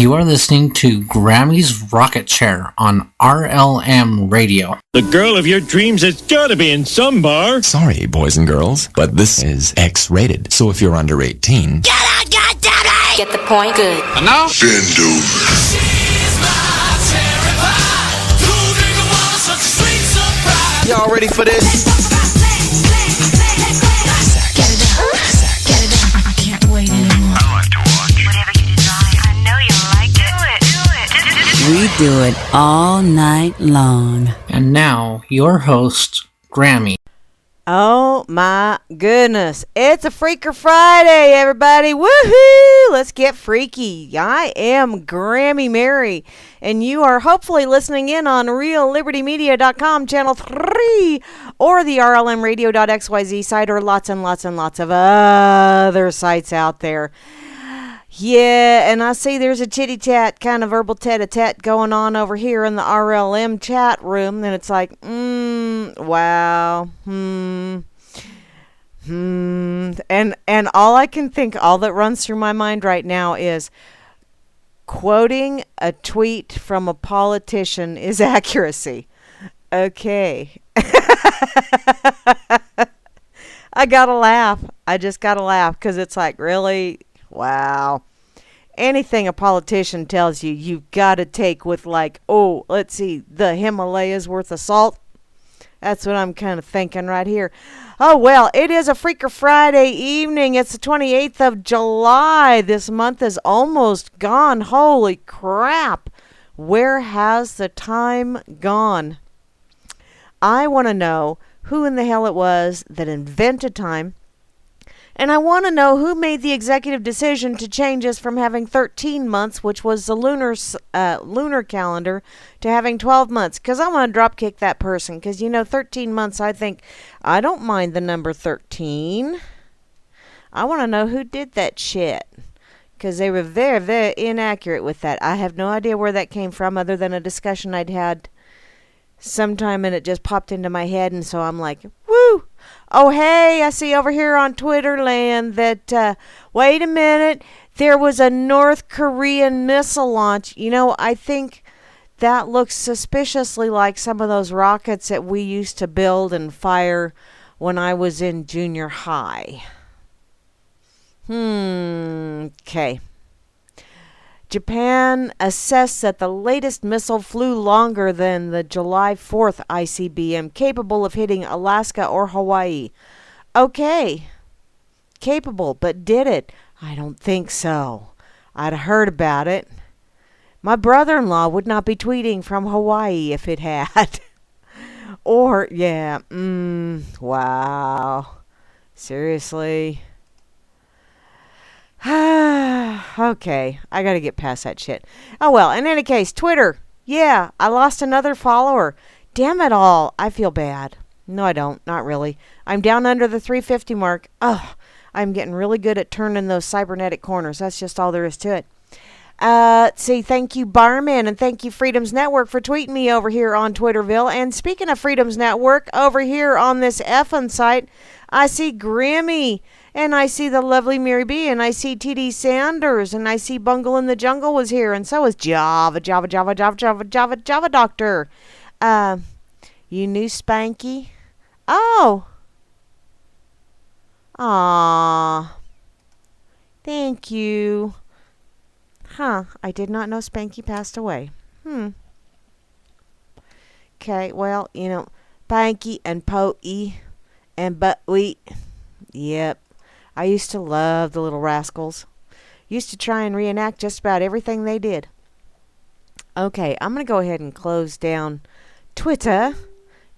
You are listening to Grammy's Rocket Chair on RLM Radio. The girl of your dreams has got to be in some bar. Sorry, boys and girls, but this is X-rated. So if you're under 18... Get out, goddammit! Get the point? Good. And now? Bend over. Y'all ready for this? Get it up. Get it up. I can't wait anymore. I like to watch. Whatever you desire. I know you like it. Do it. We do it all night long. And now, your host, Grammy. Oh my goodness. It's a Freaker Friday, everybody. Woohoo! Let's get freaky. I am Grammy Mary, and you are hopefully listening in on reallibertymedia.com, channel 3, or the rlmradio.xyz site, or lots and lots and lots of other sites out there. Yeah, and I see there's a chitty-chat, kind of verbal tete-a-tete going on over here in the RLM chat room, and it's like, wow, and all I can think, all that runs through my mind right now is quoting a tweet from a politician is accuracy. Okay. I gotta laugh. I just gotta laugh, because it's like, really? Wow. Anything a politician tells you, you've got to take with like, oh, let's see, the Himalayas worth of salt. That's what I'm kind of thinking right here. Oh, well, it is a Freaker Friday evening. It's the 28th of July. This month is almost gone. Holy crap. Where has the time gone? I want to know who in the hell it was that invented time. And I want to know who made the executive decision to change us from having 13 months, which was the lunar calendar, to having 12 months. Because I want to dropkick that person. Because, 13 months, I think, I don't mind the number 13. I want to know who did that shit. Because they were very, very inaccurate with that. I have no idea where that came from, other than a discussion I'd had sometime, and it just popped into my head. And so I'm like, woo! Oh, hey, I see over here on Twitter land that, wait a minute, there was a North Korean missile launch. I think that looks suspiciously like some of those rockets that we used to build and fire when I was in junior high. Okay. Japan assessed that the latest missile flew longer than the July 4th ICBM, capable of hitting Alaska or Hawaii. Okay. Capable, but did it? I don't think so. I'd heard about it. My brother-in-law would not be tweeting from Hawaii if it had. Or, yeah, wow. Seriously? Okay, I gotta get past that shit. Oh well, in any case, Twitter. Yeah, I lost another follower. Damn it all. I feel bad. No, I don't. Not really. I'm down under the 350 mark. Ugh, I'm getting really good at turning those cybernetic corners. That's just all there is to it. Let's see, thank you, Barman, and thank you, Freedom's Network, for tweeting me over here on Twitterville. And speaking of Freedom's Network, over here on this effing site, I see Grammy. And I see the lovely Mary B, and I see T.D. Sanders, and I see Bungle in the Jungle was here, and so is Java Doctor. You knew Spanky? Oh. Aw. Thank you. Huh, I did not know Spanky passed away. Okay, well, Spanky and Poe and Buckwheat. Yep. I used to love the Little Rascals. Used to try and reenact just about everything they did. Okay, I'm going to go ahead and close down Twitter,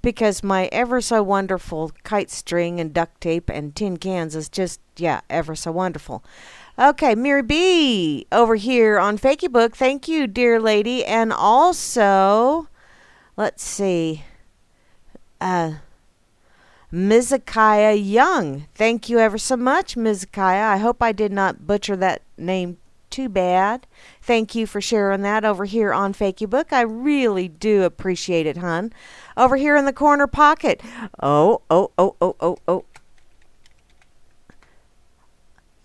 because my ever so wonderful kite string and duct tape and tin cans is just, ever so wonderful. Okay, Mary B over here on Fakeybook. Thank you, dear lady. And also, let's see, Mizakaya Young. Thank you ever so much, Mizakaya. I hope I did not butcher that name too bad. Thank you for sharing that over here on Fakeybook. I really do appreciate it, hun. Over here in the corner pocket. Oh.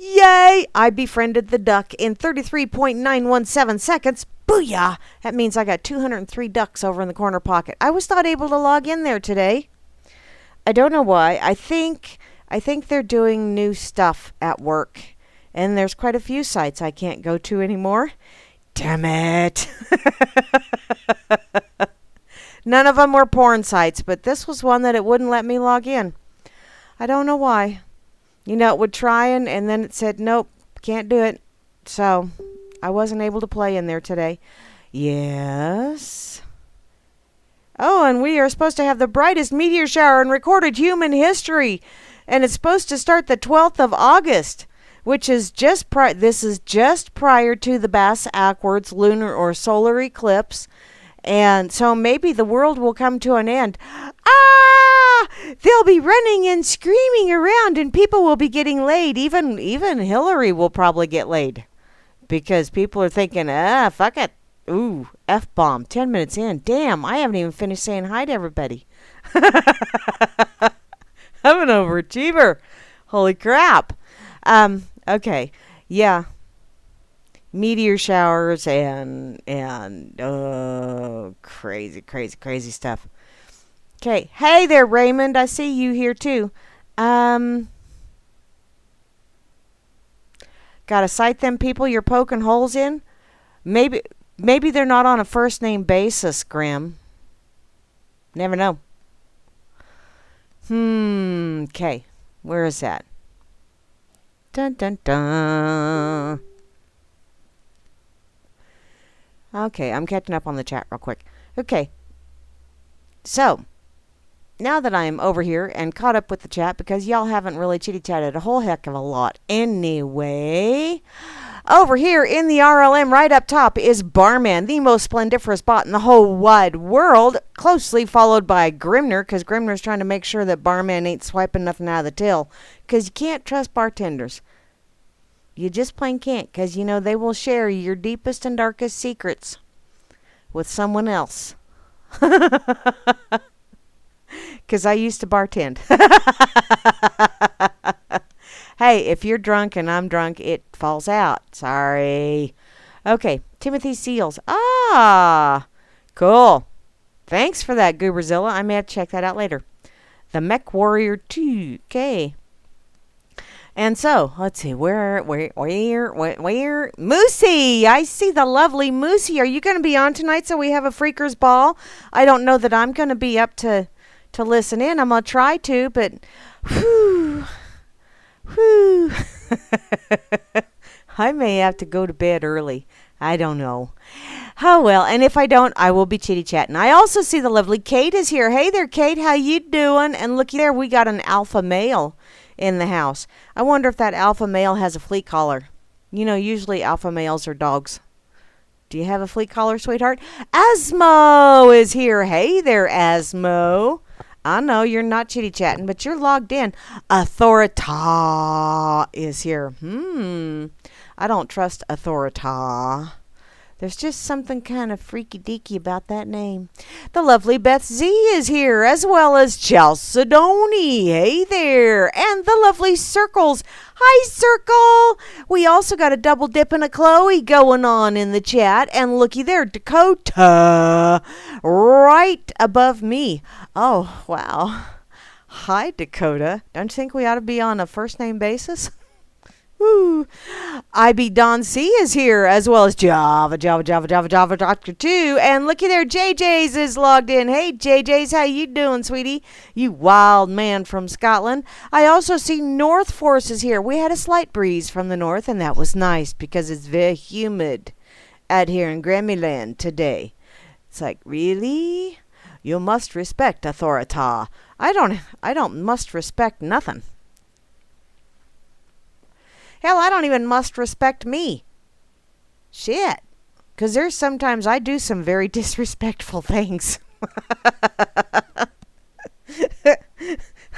Yay! I befriended the duck in 33.917 seconds. Booyah! That means I got 203 ducks over in the corner pocket. I was not able to log in there today. I don't know why. I think they're doing new stuff at work. And there's quite a few sites I can't go to anymore. Damn it. None of them were porn sites, but this was one that it wouldn't let me log in. I don't know why. You know, it would try and then it said, nope, can't do it. So I wasn't able to play in there today. Yes. Oh, and we are supposed to have the brightest meteor shower in recorded human history. And it's supposed to start the 12th of August, which is this is just prior to the bass-ackwards lunar or solar eclipse. And so maybe the world will come to an end. Ah! They'll be running and screaming around and people will be getting laid. Even Hillary will probably get laid. Because people are thinking, fuck it. Ooh, F-bomb, 10 minutes in. Damn, I haven't even finished saying hi to everybody. I'm an overachiever. Holy crap. Okay, yeah. Meteor showers and crazy stuff. Okay, hey there, Raymond. I see you here too. Gotta cite them people you're poking holes in. Maybe they're not on a first name basis, Graham. Never know. Okay, where is that? Dun dun dun. Okay, I'm catching up on the chat real quick. Okay. So, now that I'm over here and caught up with the chat, because y'all haven't really chitty-chatted a whole heck of a lot anyway, over here in the RLM right up top is Barman, the most splendiferous bot in the whole wide world, closely followed by Grimner, because Grimner's trying to make sure that Barman ain't swiping nothing out of the till, because you can't trust bartenders. You just plain can't, because, you know, they will share your deepest and darkest secrets with someone else. Because I used to bartend. Hey, if you're drunk and I'm drunk, it falls out. Sorry. Okay, Timothy Seals. Ah, cool. Thanks for that, Gooberzilla. I may have to check that out later. The Mech Warrior 2. Okay. And so, let's see, where, Moosey, I see the lovely Moosey. Are you going to be on tonight so we have a Freakers Ball? I don't know that I'm going to be up to listen in. I'm going to try to, but, whew, I may have to go to bed early. I don't know. Oh, well, and if I don't, I will be chitty-chatting. I also see the lovely Kate is here. Hey there, Kate, how you doing? And looky there, we got an alpha male in the house. I wonder if that alpha male has a flea collar. You know, usually alpha males are dogs. Do you have a flea collar, sweetheart? Asmo is here. Hey there, Asmo. I know you're not chitty-chatting, but you're logged in. Authorita is here. I don't trust Authorita. There's just something kind of freaky-deaky about that name. The lovely Beth Z is here, as well as Chalcedony. Hey there. And the lovely Circles. Hi, Circle. We also got a double dip and a Chloe going on in the chat. And looky there, Dakota, right above me. Oh, wow. Hi, Dakota. Don't you think we ought to be on a first-name basis? Woo. IB Don C is here, as well as Java Doctor 2. And looky there, JJ's is logged in. Hey, JJ's, how you doing, sweetie? You wild man from Scotland. I also see North Force is here. We had a slight breeze from the north, and that was nice because it's very humid out here in Grammy today. It's like, really? You must respect authority. I don't must respect nothing. Hell, I don't even must respect me. Shit. Because there's sometimes I do some very disrespectful things.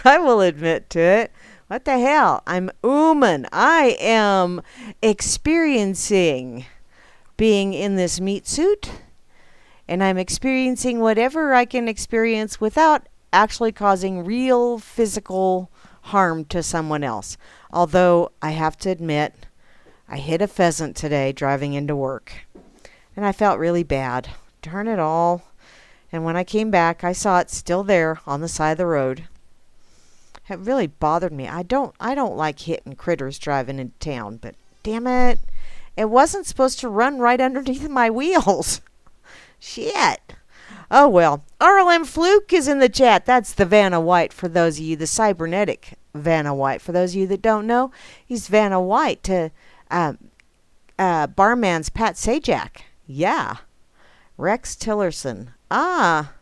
I will admit to it. What the hell? I'm ooman. I am experiencing being in this meat suit. And I'm experiencing whatever I can experience without actually causing real physical harm to someone else. Although I have to admit, I hit a pheasant today driving into work. And I felt really bad. Darn it all. And when I came back, I saw it still there on the side of the road. It really bothered me. I don't like hitting critters driving into town, but damn it. It wasn't supposed to run right underneath my wheels. Shit. Oh well. RLM Fluke is in the chat. That's the Vanna White for those of you, the cybernetic Vanna White. For those of you that don't know, he's Vanna White to Barman's Pat Sajak. Yeah. Rex Tillerson. Ah.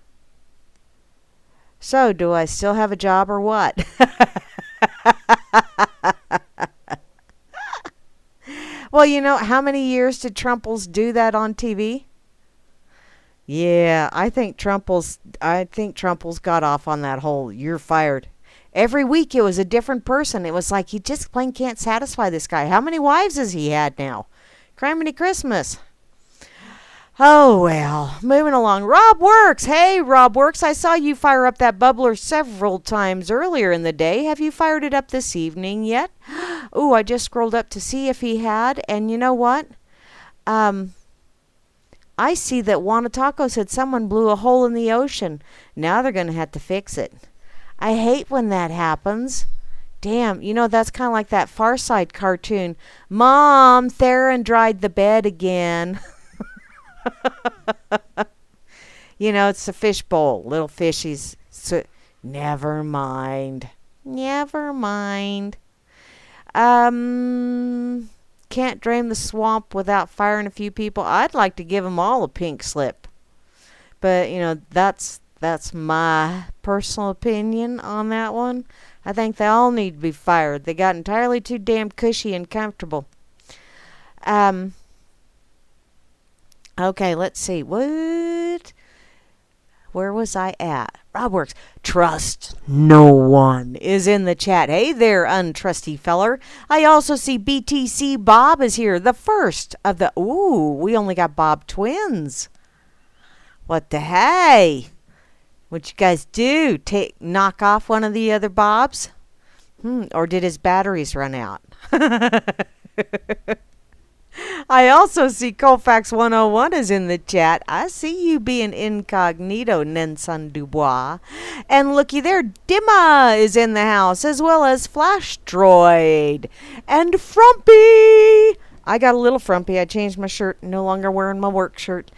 So, do I still have a job or what? Well, you know, how many years did Trumples do that on TV? Yeah, I think Trumples got off on that whole "you're fired." Every week it was a different person. It was like he just plain can't satisfy this guy. How many wives has he had now? Criminy Christmas. Oh, well, moving along. Rob Works. Hey, Rob Works, I saw you fire up that bubbler several times earlier in the day. Have you fired it up this evening yet? Ooh, I just scrolled up to see if he had, and you know what? I see that Wanataco said someone blew a hole in the ocean. Now they're going to have to fix it. I hate when that happens. Damn, you know, that's kind of like that Far Side cartoon. Mom, Theron dried the bed again. You know, it's a fishbowl. Little fishies. So, never mind. Never mind. Can't drain the swamp without firing a few people. I'd like to give them all a pink slip. But, you know, that's my personal opinion on that one. I think they all need to be fired. They got entirely too damn cushy and comfortable. Okay, let's see. What? Where was I at? Rob Works. Trust no one is in the chat. Hey there, untrusty feller. I also see BTC Bob is here. The first of the... Ooh, we only got Bob twins. What the hey? What you guys do? Knock off one of the other Bobs? Or did his batteries run out? I also see Colfax 101 is in the chat. I see you being incognito, Nenson Dubois. And looky there, Dimma is in the house, as well as Flash Droid. And Frumpy! I got a little frumpy. I changed my shirt. No longer wearing my work shirt.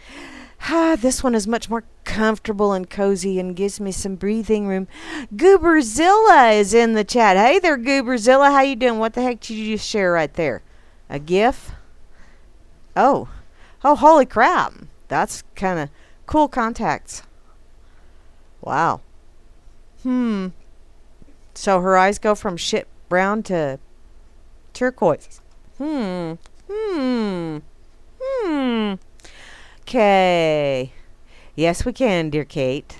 This one is much more comfortable and cozy and gives me some breathing room. Gooberzilla is in the chat. Hey there, Gooberzilla. How you doing? What the heck did you just share right there? A GIF? Oh, holy crap. That's kind of cool contacts. Wow. So her eyes go from shit brown to turquoise. Okay. Yes, we can, dear Kate.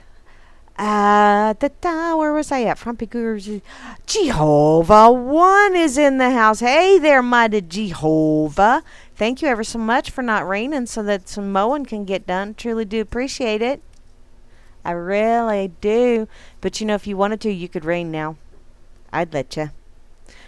Where was I at? Frumpy Gurus. Jehovah One is in the house. Hey there, mighty Jehovah. Thank you ever so much for not raining so that some mowing can get done. Truly do appreciate it. I really do. But you know, if you wanted to, you could rain now. I'd let you.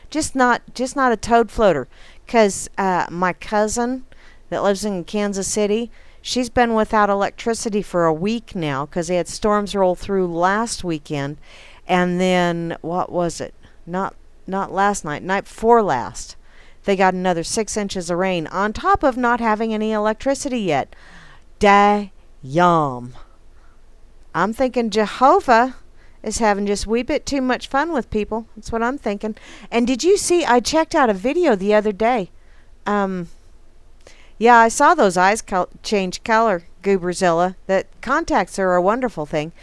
Just not a toad floater. 'Cause my cousin that lives in Kansas City, she's been without electricity for a week now because they had storms roll through last weekend. And then, what was it? Not last night. Night before last. They got another 6 inches of rain on top of not having any electricity yet. Yum. I'm thinking Jehovah is having just a wee bit too much fun with people. That's what I'm thinking. And did you see, I checked out a video the other day. Yeah, I saw those eyes change color, Gooberzilla. That contacts are a wonderful thing.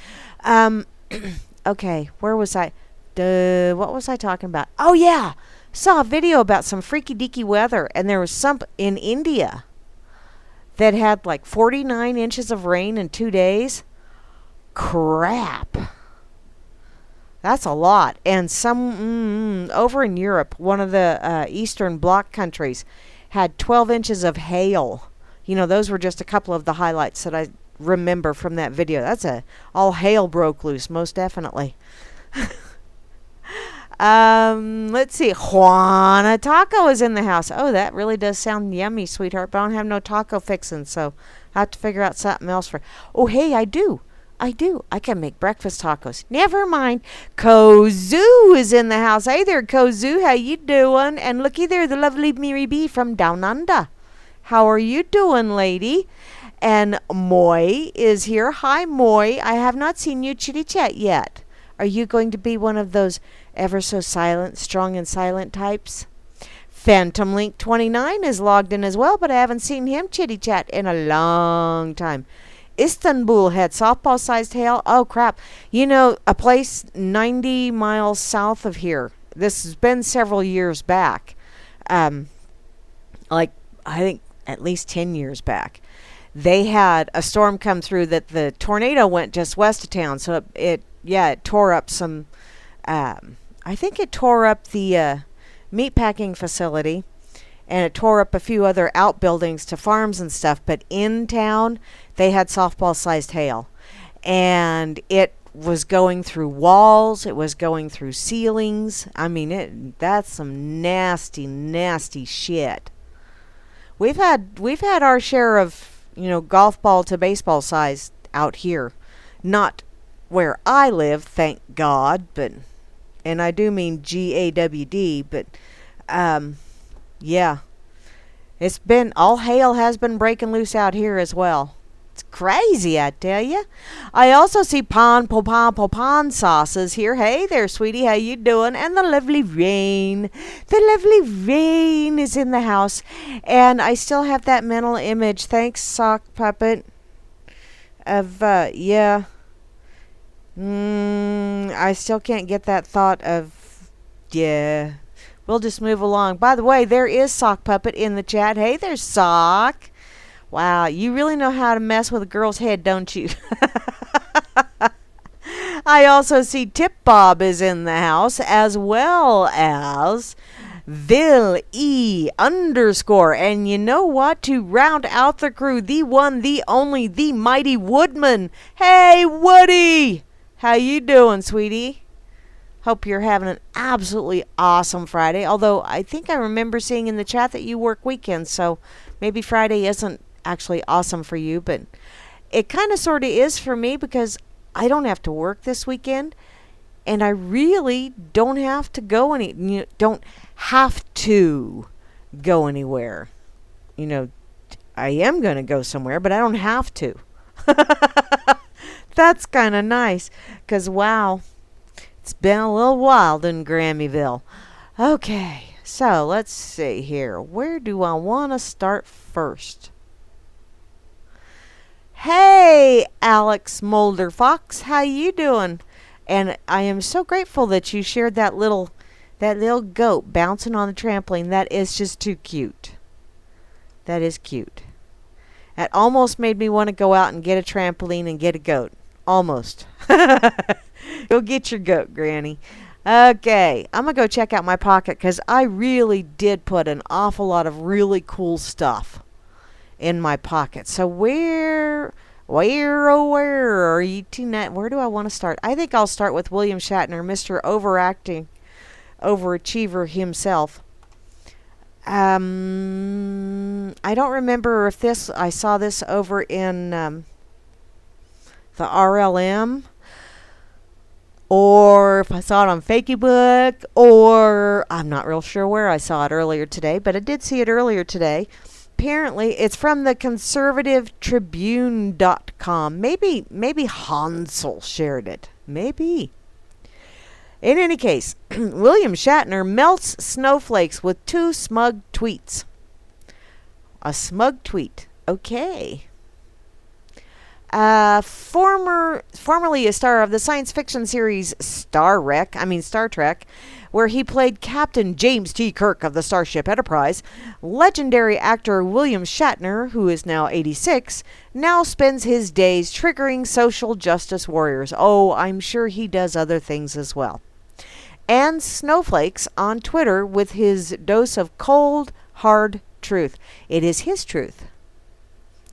Okay, where was I? What was I talking about? Oh, yeah. Saw a video about some freaky deaky weather, and there was some in India that had like 49 inches of rain in 2 days. Crap. That's a lot. And some over in Europe, one of the Eastern Bloc countries had 12 inches of hail. You know, those were just a couple of the highlights that I remember from that video. All hail broke loose, most definitely. Let's see. Juana Taco is in the house. Oh, that really does sound yummy, sweetheart. But I don't have no taco fixin', so I have to figure out something else for. Oh, hey, I do. I can make breakfast tacos. Never mind. Kozu is in the house. Hey there, Kozu. How you doing? And looky there, the lovely Miri B from Down Under. How are you doing, lady? And Moy is here. Hi, Moy. I have not seen you chitty chat yet. Are you going to be one of those ever so silent, strong and silent types? Phantom Link 29 is logged in as well, but I haven't seen him chitty chat in a long time. Istanbul had softball-sized hail. Oh, crap. You know, a place 90 miles south of here. This has been several years back. I think at least 10 years back. They had a storm come through that the tornado went just west of town. So it tore up some, I think it tore up the meatpacking facility. And it tore up a few other outbuildings to farms and stuff. But in town, they had softball-sized hail. And it was going through walls. It was going through ceilings. I mean, that's some nasty, nasty shit. We've had our share of, golf ball to baseball size out here. Not where I live, thank God. And I do mean GAWD, but... yeah. It's been, all hail has been breaking loose out here as well. It's crazy, I tell you. I also see Popon sauces here. Hey there, sweetie, how you doing? And the lovely Rain. The lovely Rain is in the house. And I still have that mental image, thanks, Sock Puppet, of, I still can't get that thought of, yeah. We'll just move along. By the way, there is Sock Puppet in the chat. Hey there, Sock. Wow, you really know how to mess with a girl's head, don't you? I also see Tip Bob is in the house, as well as Vil E _. And you know what? To round out the crew, the one, the only, the mighty Woodman. Hey, Woody! How you doing, sweetie? Hope you're having an absolutely awesome Friday. Although I think I remember seeing in the chat that you work weekends, so maybe Friday isn't actually awesome for you, but it kind of sort of is for me because I don't have to work this weekend, and I really don't have to go don't have to go anywhere. I am going to go somewhere, but I don't have to. That's kind of nice, because wow. It's been a little wild in Grammyville. Okay, so let's see here. Where do I want to start first? Hey, Alex Mulder Fox, how you doing? And I am so grateful that you shared that little goat bouncing on the trampoline. That is just too cute. That is cute. That almost made me want to go out and get a trampoline and get a goat. Almost. Go get your goat, Granny. Okay, I'm going to go check out my pocket because I really did put an awful lot of really cool stuff in my pocket. So where are you tonight? Where do I want to start? I think I'll start with William Shatner, Mr. Overacting Overachiever himself. I don't remember if I saw this over in the RLM, or if I saw it on Facebook, or I'm not real sure where I saw it earlier today, but I did see it earlier today. Apparently, it's from the conservativetribune.com. Maybe Hansel shared it. Maybe. In any case, William Shatner melts snowflakes with 2 smug tweets. A smug tweet. Okay. Formerly a star of the science fiction series Star Trek, where he played Captain James T. Kirk of the Starship Enterprise, legendary actor William Shatner, who is now 86, now spends his days triggering social justice warriors. Oh, I'm sure he does other things as well. And snowflakes on Twitter with his dose of cold, hard truth. It is his truth.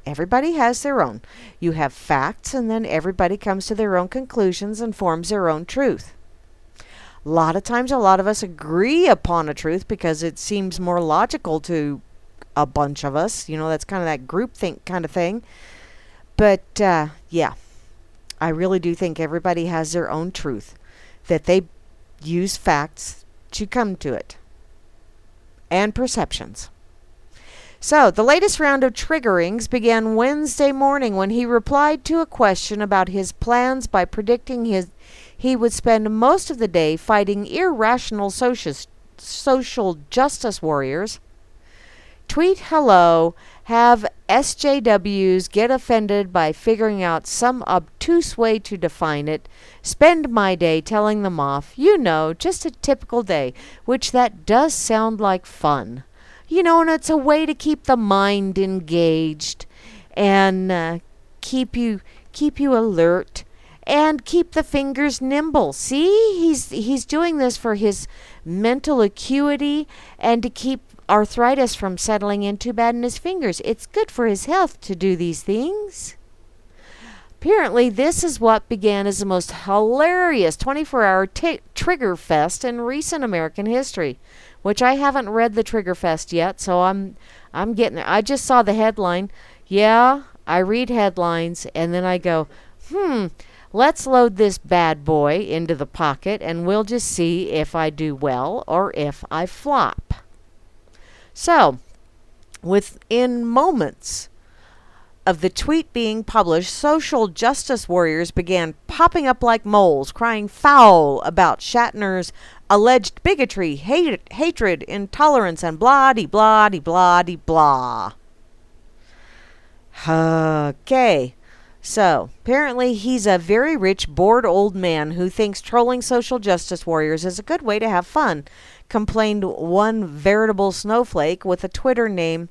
Everybody has their own. You have facts, and then everybody comes to their own conclusions and forms their own truth. A lot of times, a lot of us agree upon a truth because it seems more logical to a bunch of us. That's kind of that groupthink kind of thing. But, yeah, I really do think everybody has their own truth, that they use facts to come to it, and perceptions. So, the latest round of triggerings began Wednesday morning when he replied to a question about his plans by predicting he would spend most of the day fighting irrational social justice warriors. Tweet hello, have SJWs get offended by figuring out some obtuse way to define it, spend my day telling them off, just a typical day, which that does sound like fun. And it's a way to keep the mind engaged and keep you alert and keep the fingers nimble. See, he's doing this for his mental acuity and to keep arthritis from settling in too bad in his fingers. It's good for his health to do these things. Apparently, this is what began as the most hilarious 24-hour trigger fest in recent American history, which I haven't read the Trigger Fest yet, so I'm getting there. I just saw the headline. Yeah, I read headlines, and then I go, let's load this bad boy into the pocket, and we'll just see if I do well or if I flop. So, within moments of the tweet being published, social justice warriors began popping up like moles, crying foul about Shatner's alleged bigotry, hatred, intolerance, and blah-de-blah-de-blah-de-blah. Okay, so apparently he's a very rich, bored old man who thinks trolling social justice warriors is a good way to have fun, complained one veritable snowflake with a Twitter name,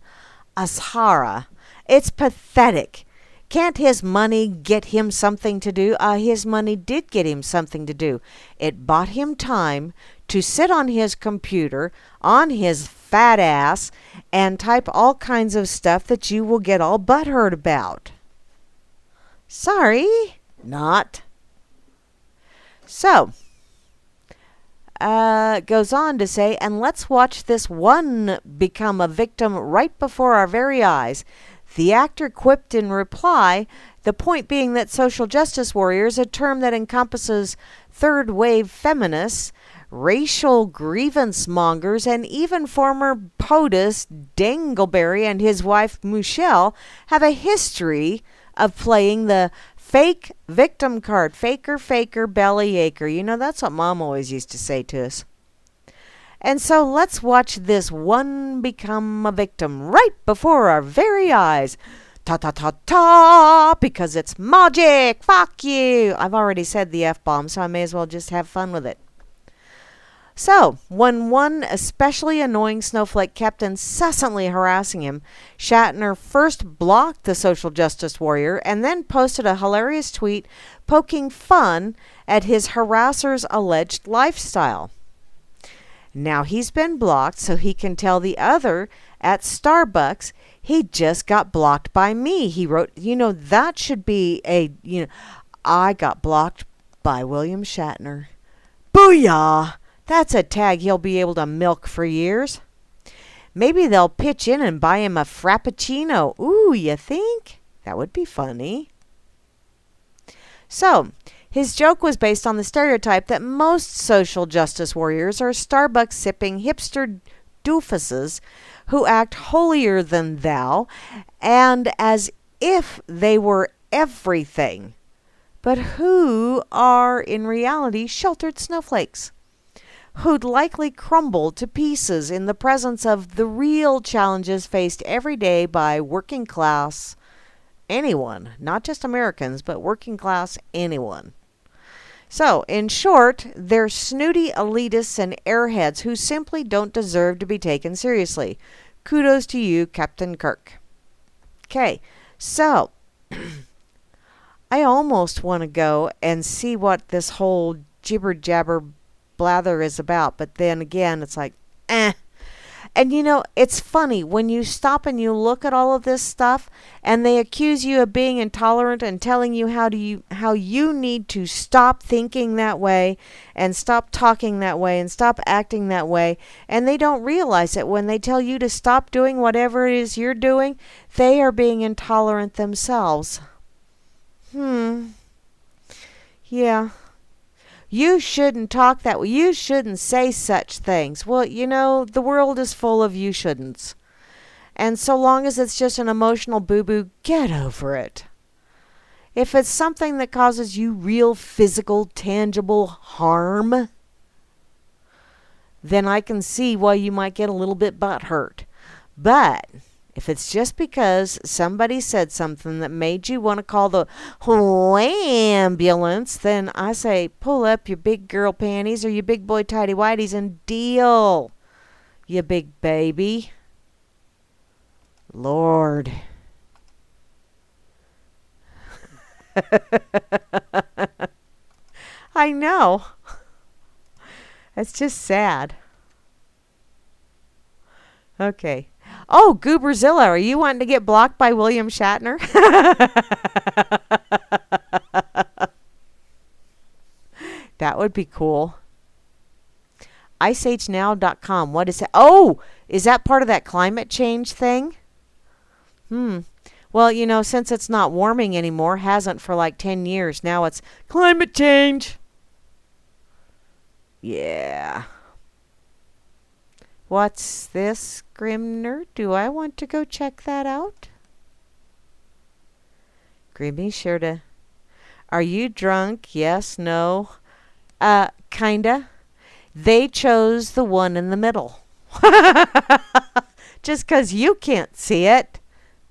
Ashara. It's pathetic. Can't his money get him something to do? His money did get him something to do. It bought him time to sit on his computer, on his fat ass, and type all kinds of stuff that you will get all butthurt about. Sorry, not. So, goes on to say, and let's watch this one become a victim right before our very eyes. The actor quipped in reply, the point being that social justice warriors, a term that encompasses third-wave feminists, racial grievance mongers, and even former POTUS Dangleberry and his wife Michelle, have a history of playing the fake victim card. Faker, bellyacher. That's what Mom always used to say to us. And so let's watch this one become a victim right before our very eyes. Ta-ta-ta-ta, because it's magic. Fuck you. I've already said the F-bomb, so I may as well just have fun with it. So, when one especially annoying snowflake kept incessantly harassing him, Shatner first blocked the social justice warrior and then posted a hilarious tweet poking fun at his harasser's alleged lifestyle. Now he's been blocked so he can tell the other at Starbucks he just got blocked by me. He wrote, that should be I got blocked by William Shatner. Booyah! That's a tag he'll be able to milk for years. Maybe they'll pitch in and buy him a Frappuccino. Ooh, you think? That would be funny. So, his joke was based on the stereotype that most social justice warriors are Starbucks-sipping hipster doofuses who act holier than thou and as if they were everything, but who are in reality sheltered snowflakes, who'd likely crumble to pieces in the presence of the real challenges faced every day by working class anyone, not just Americans, but working class anyone. So, in short, they're snooty elitists and airheads who simply don't deserve to be taken seriously. Kudos to you, Captain Kirk. Okay, so I almost want to go and see what this whole jibber-jabber blather is about, but then again, it's like, And it's funny when you stop and you look at all of this stuff and they accuse you of being intolerant and telling you how you need to stop thinking that way and stop talking that way and stop acting that way, and they don't realize that when they tell you to stop doing whatever it is you're doing, they are being intolerant themselves. Yeah. You shouldn't talk that way. You shouldn't say such things. Well, the world is full of you shouldn'ts. And so long as it's just an emotional boo-boo, get over it. If it's something that causes you real physical, tangible harm, then I can see why you might get a little bit butthurt. But if it's just because somebody said something that made you want to call the ambulance, then I say pull up your big girl panties or your big boy tighty whities and deal, you big baby. Lord. I know. It's just sad. Okay. Oh, Gooberzilla, are you wanting to get blocked by William Shatner? That would be cool. IceAgeNow.com. What is that? Oh, is that part of that climate change thing? Well, since it's not warming anymore, hasn't for like 10 years, now it's climate change. Yeah. What's this, Grimner? Do I want to go check that out? Grimmy, sure to. Are you drunk? Yes, no. Kinda. They chose the one in the middle. Just 'cause you can't see it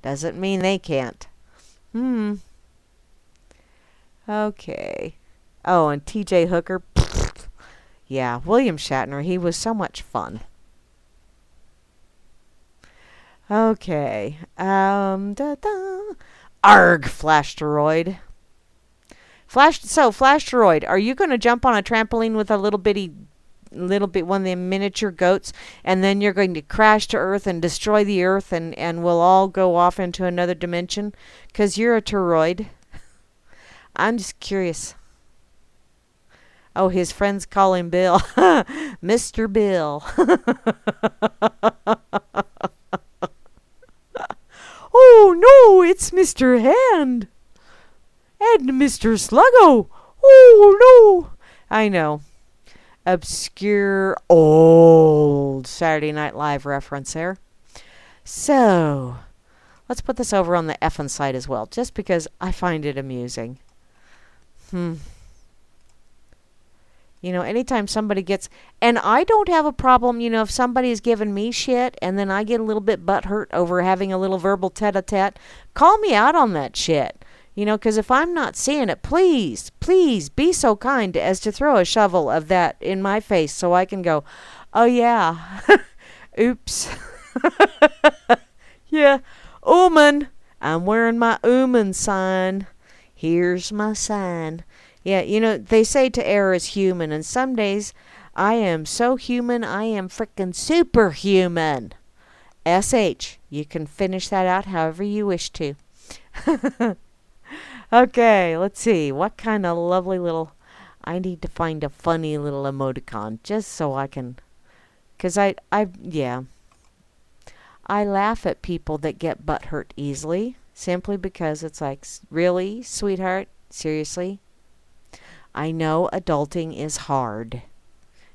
doesn't mean they can't. Okay. Oh, and TJ Hooker. Yeah, William Shatner, he was so much fun. Okay. Arg, Flashteroid. Flashteroid, are you going to jump on a trampoline with a little bit one of the miniature goats, and then you're going to crash to Earth and destroy the Earth, and we'll all go off into another dimension? 'Cause you're a toroid. I'm just curious. Oh, his friends call him Bill. Mr. Bill. Oh, no, it's Mr. Hand. And Mr. Sluggo. Oh, no. I know. Obscure, old Saturday Night Live reference there. So, let's put this over on the effing site as well, just because I find it amusing. Anytime somebody gets, and I don't have a problem, if somebody is giving me shit and then I get a little bit butthurt over having a little verbal tete-a-tete, call me out on that shit. Because if I'm not seeing it, please be so kind as to throw a shovel of that in my face so I can go, oh yeah, oops. Yeah, Ooman, I'm wearing my Ooman sign. Here's my sign. Yeah, they say to err is human, and some days I am so human, I am frickin' superhuman. SH. You can finish that out however you wish to. Okay, let's see. What kind of lovely little... I need to find a funny little emoticon just so I can... Because I laugh at people that get butthurt easily simply because it's like, really, sweetheart? Seriously? I know adulting is hard.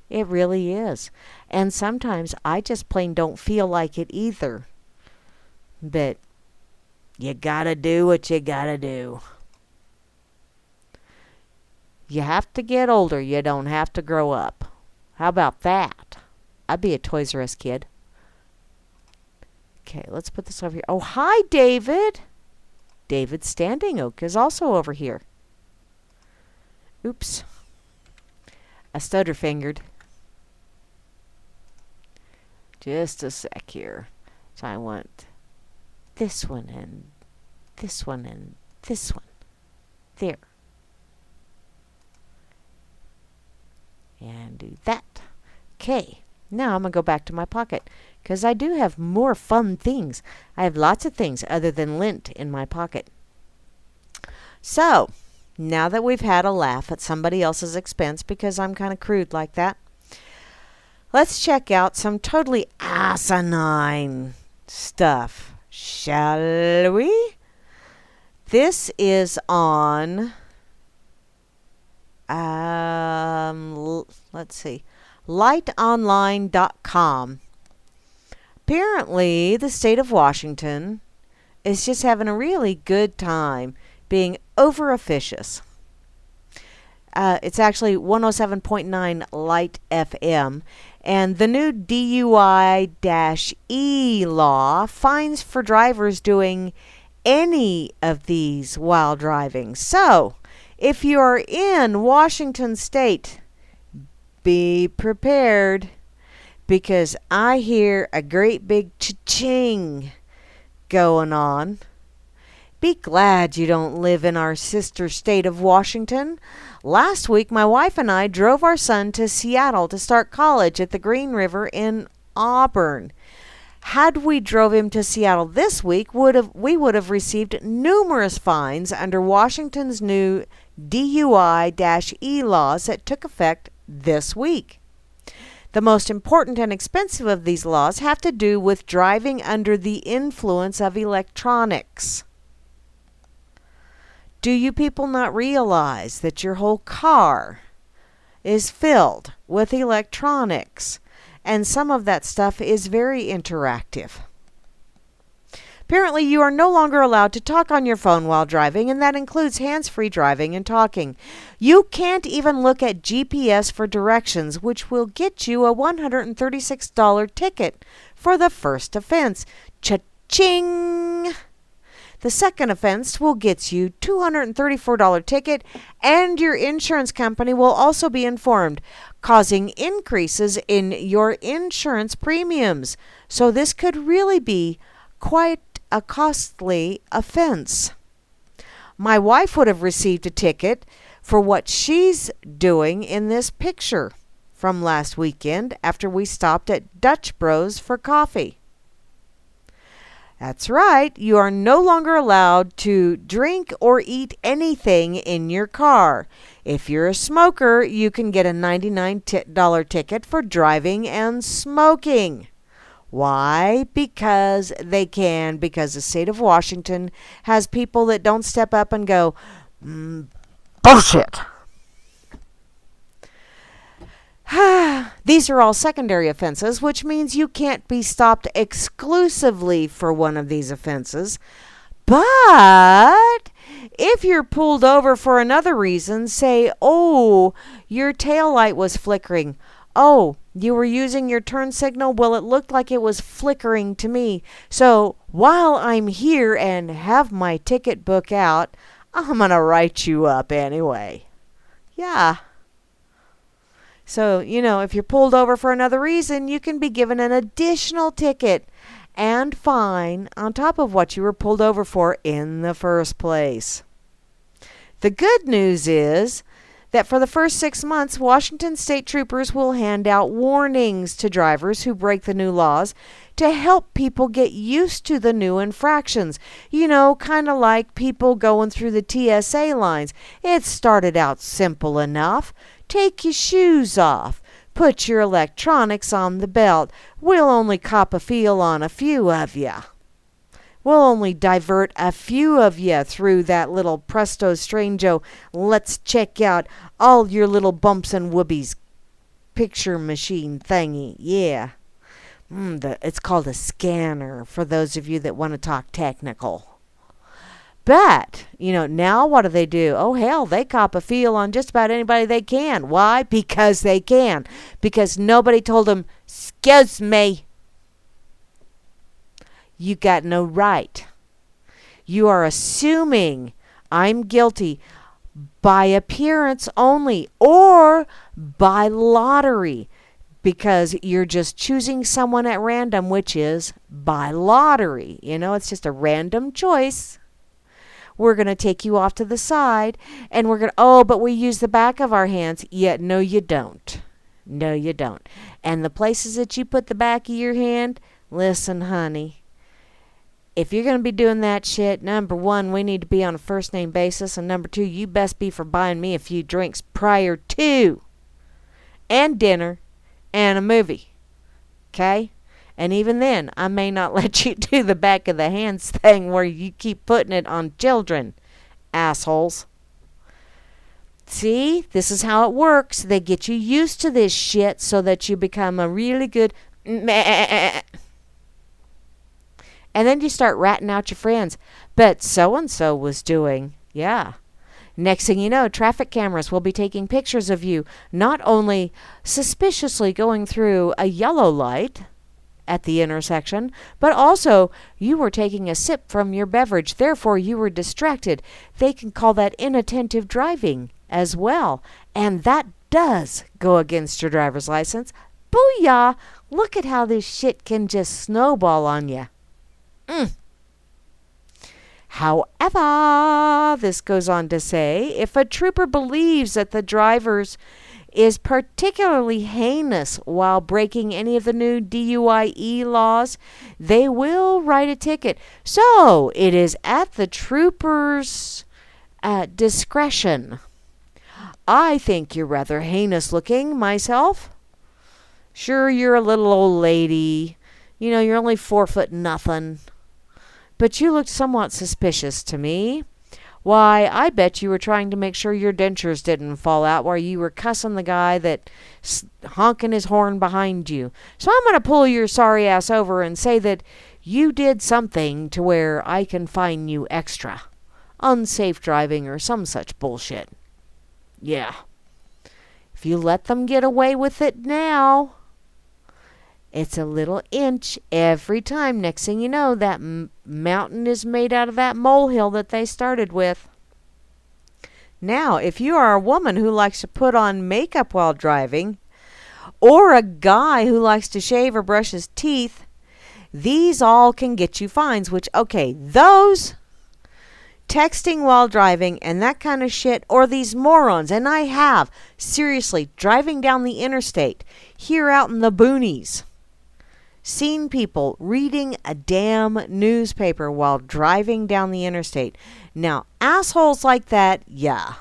It really is. And sometimes I just plain don't feel like it either. But you gotta do what you gotta do. You have to get older. You don't have to grow up. How about that? I'd be a Toys R Us kid. Okay, let's put this over here. Oh, hi, David. David Standing Oak is also over here. Oops. I stutter-fingered. Just a sec here. So I want this one and this one and this one. There. And do that. Okay. Now I'm going to go back to my pocket. because I do have more fun things. I have lots of things other than lint in my pocket. So, now that we've had a laugh at somebody else's expense, because I'm kind of crude like that, let's check out some totally asinine stuff, shall we? This is on, let's see, lightonline.com. Apparently, the state of Washington is just having a really good time being over officious. It's actually 107.9 Light FM. And the new DUI-E law fines for drivers doing any of these while driving. So, if you're in Washington State, be prepared, because I hear a great big cha-ching going on. Be glad you don't live in our sister state of Washington. Last week, my wife and I drove our son to Seattle to start college at the Green River in Auburn. Had we drove him to Seattle this week, we would have received numerous fines under Washington's new DUI-E laws that took effect this week. The most important and expensive of these laws have to do with driving under the influence of electronics. Do you people not realize that your whole car is filled with electronics, and some of that stuff is very interactive? Apparently, you are no longer allowed to talk on your phone while driving, and that includes hands-free driving and talking. You can't even look at GPS for directions, which will get you a $136 ticket for the first offense. Cha-ching! The second offense will get you $234 ticket, and your insurance company will also be informed, causing increases in your insurance premiums. So this could really be quite a costly offense. My wife would have received a ticket for what she's doing in this picture from last weekend after we stopped at Dutch Bros for coffee. That's right, you are no longer allowed to drink or eat anything in your car. If you're a smoker, you can get a $99 ticket for driving and smoking. Why? Because they can, because the state of Washington has people that don't step up and go, bullshit. These are all secondary offenses, which means you can't be stopped exclusively for one of these offenses. But if you're pulled over for another reason, say, oh, your tail light was flickering. Oh, you were using your turn signal? Well, it looked like it was flickering to me. So while I'm here and have my ticket book out, I'm going to write you up anyway. Yeah. So, if you're pulled over for another reason, you can be given an additional ticket and fine on top of what you were pulled over for in the first place. The good news is that for the first 6 months, Washington state troopers will hand out warnings to drivers who break the new laws to help people get used to the new infractions. Kind of like people going through the TSA lines. It started out simple enough. Take your shoes off. Put your electronics on the belt. We'll only cop a feel on a few of you. We'll only divert a few of you through that little presto strango. Let's check out all your little bumps and whoobies picture machine thingy. Yeah. It's called a scanner for those of you that want to talk technical. But, now what do? Oh, hell, they cop a feel on just about anybody they can. Why? Because they can. Because nobody told them, excuse me. You got no right. You are assuming I'm guilty by appearance only or by lottery, because you're just choosing someone at random, which is by lottery. It's just a random choice. We're going to take you off to the side, and we're going to, but we use the back of our hands. Yeah, no, you don't. No, you don't. And the places that you put the back of your hand, Listen, honey. If you're going to be doing that shit, number one, we need to be on a first name basis. And number two, you best be for buying me a few drinks prior to. And dinner. And a movie. Okay? And even then, I may not let you do the back of the hands thing where you keep putting it on children. Assholes. See? This is how it works. They get you used to this shit so that you become a really good meh. And then you start ratting out your friends. But so-and-so was doing. Yeah. Next thing you know, traffic cameras will be taking pictures of you, not only suspiciously going through a yellow light at the intersection, but also you were taking a sip from your beverage. Therefore, you were distracted. They can call that inattentive driving as well. And that does go against your driver's license. Booyah! Look at how this shit can just snowball on you. However, this goes on to say, if a trooper believes that the driver's is particularly heinous while breaking any of the new DUIE laws, they will write a ticket. So, it is at the trooper's discretion. I think you're rather heinous looking myself. Sure, you're a little old lady. You know, you're only 4 foot nothing. But you looked somewhat suspicious to me. Why, I bet you were trying to make sure your dentures didn't fall out while you were cussing the guy that honking his horn behind you. So I'm going to pull your sorry ass over and say that you did something to where I can fine you extra. Unsafe driving or some such bullshit. Yeah. If you let them get away with it now, it's a little inch every time. Next thing you know, that mountain is made out of that molehill that they started with. Now, if you are a woman who likes to put on makeup while driving, or a guy who likes to shave or brush his teeth, these all can get you fines, which, okay, those texting while driving and that kind of shit, or these morons, and I have, seriously, driving down the interstate, here out in the boonies, seen people reading a damn newspaper while driving down the interstate. Now, assholes like that, yeah,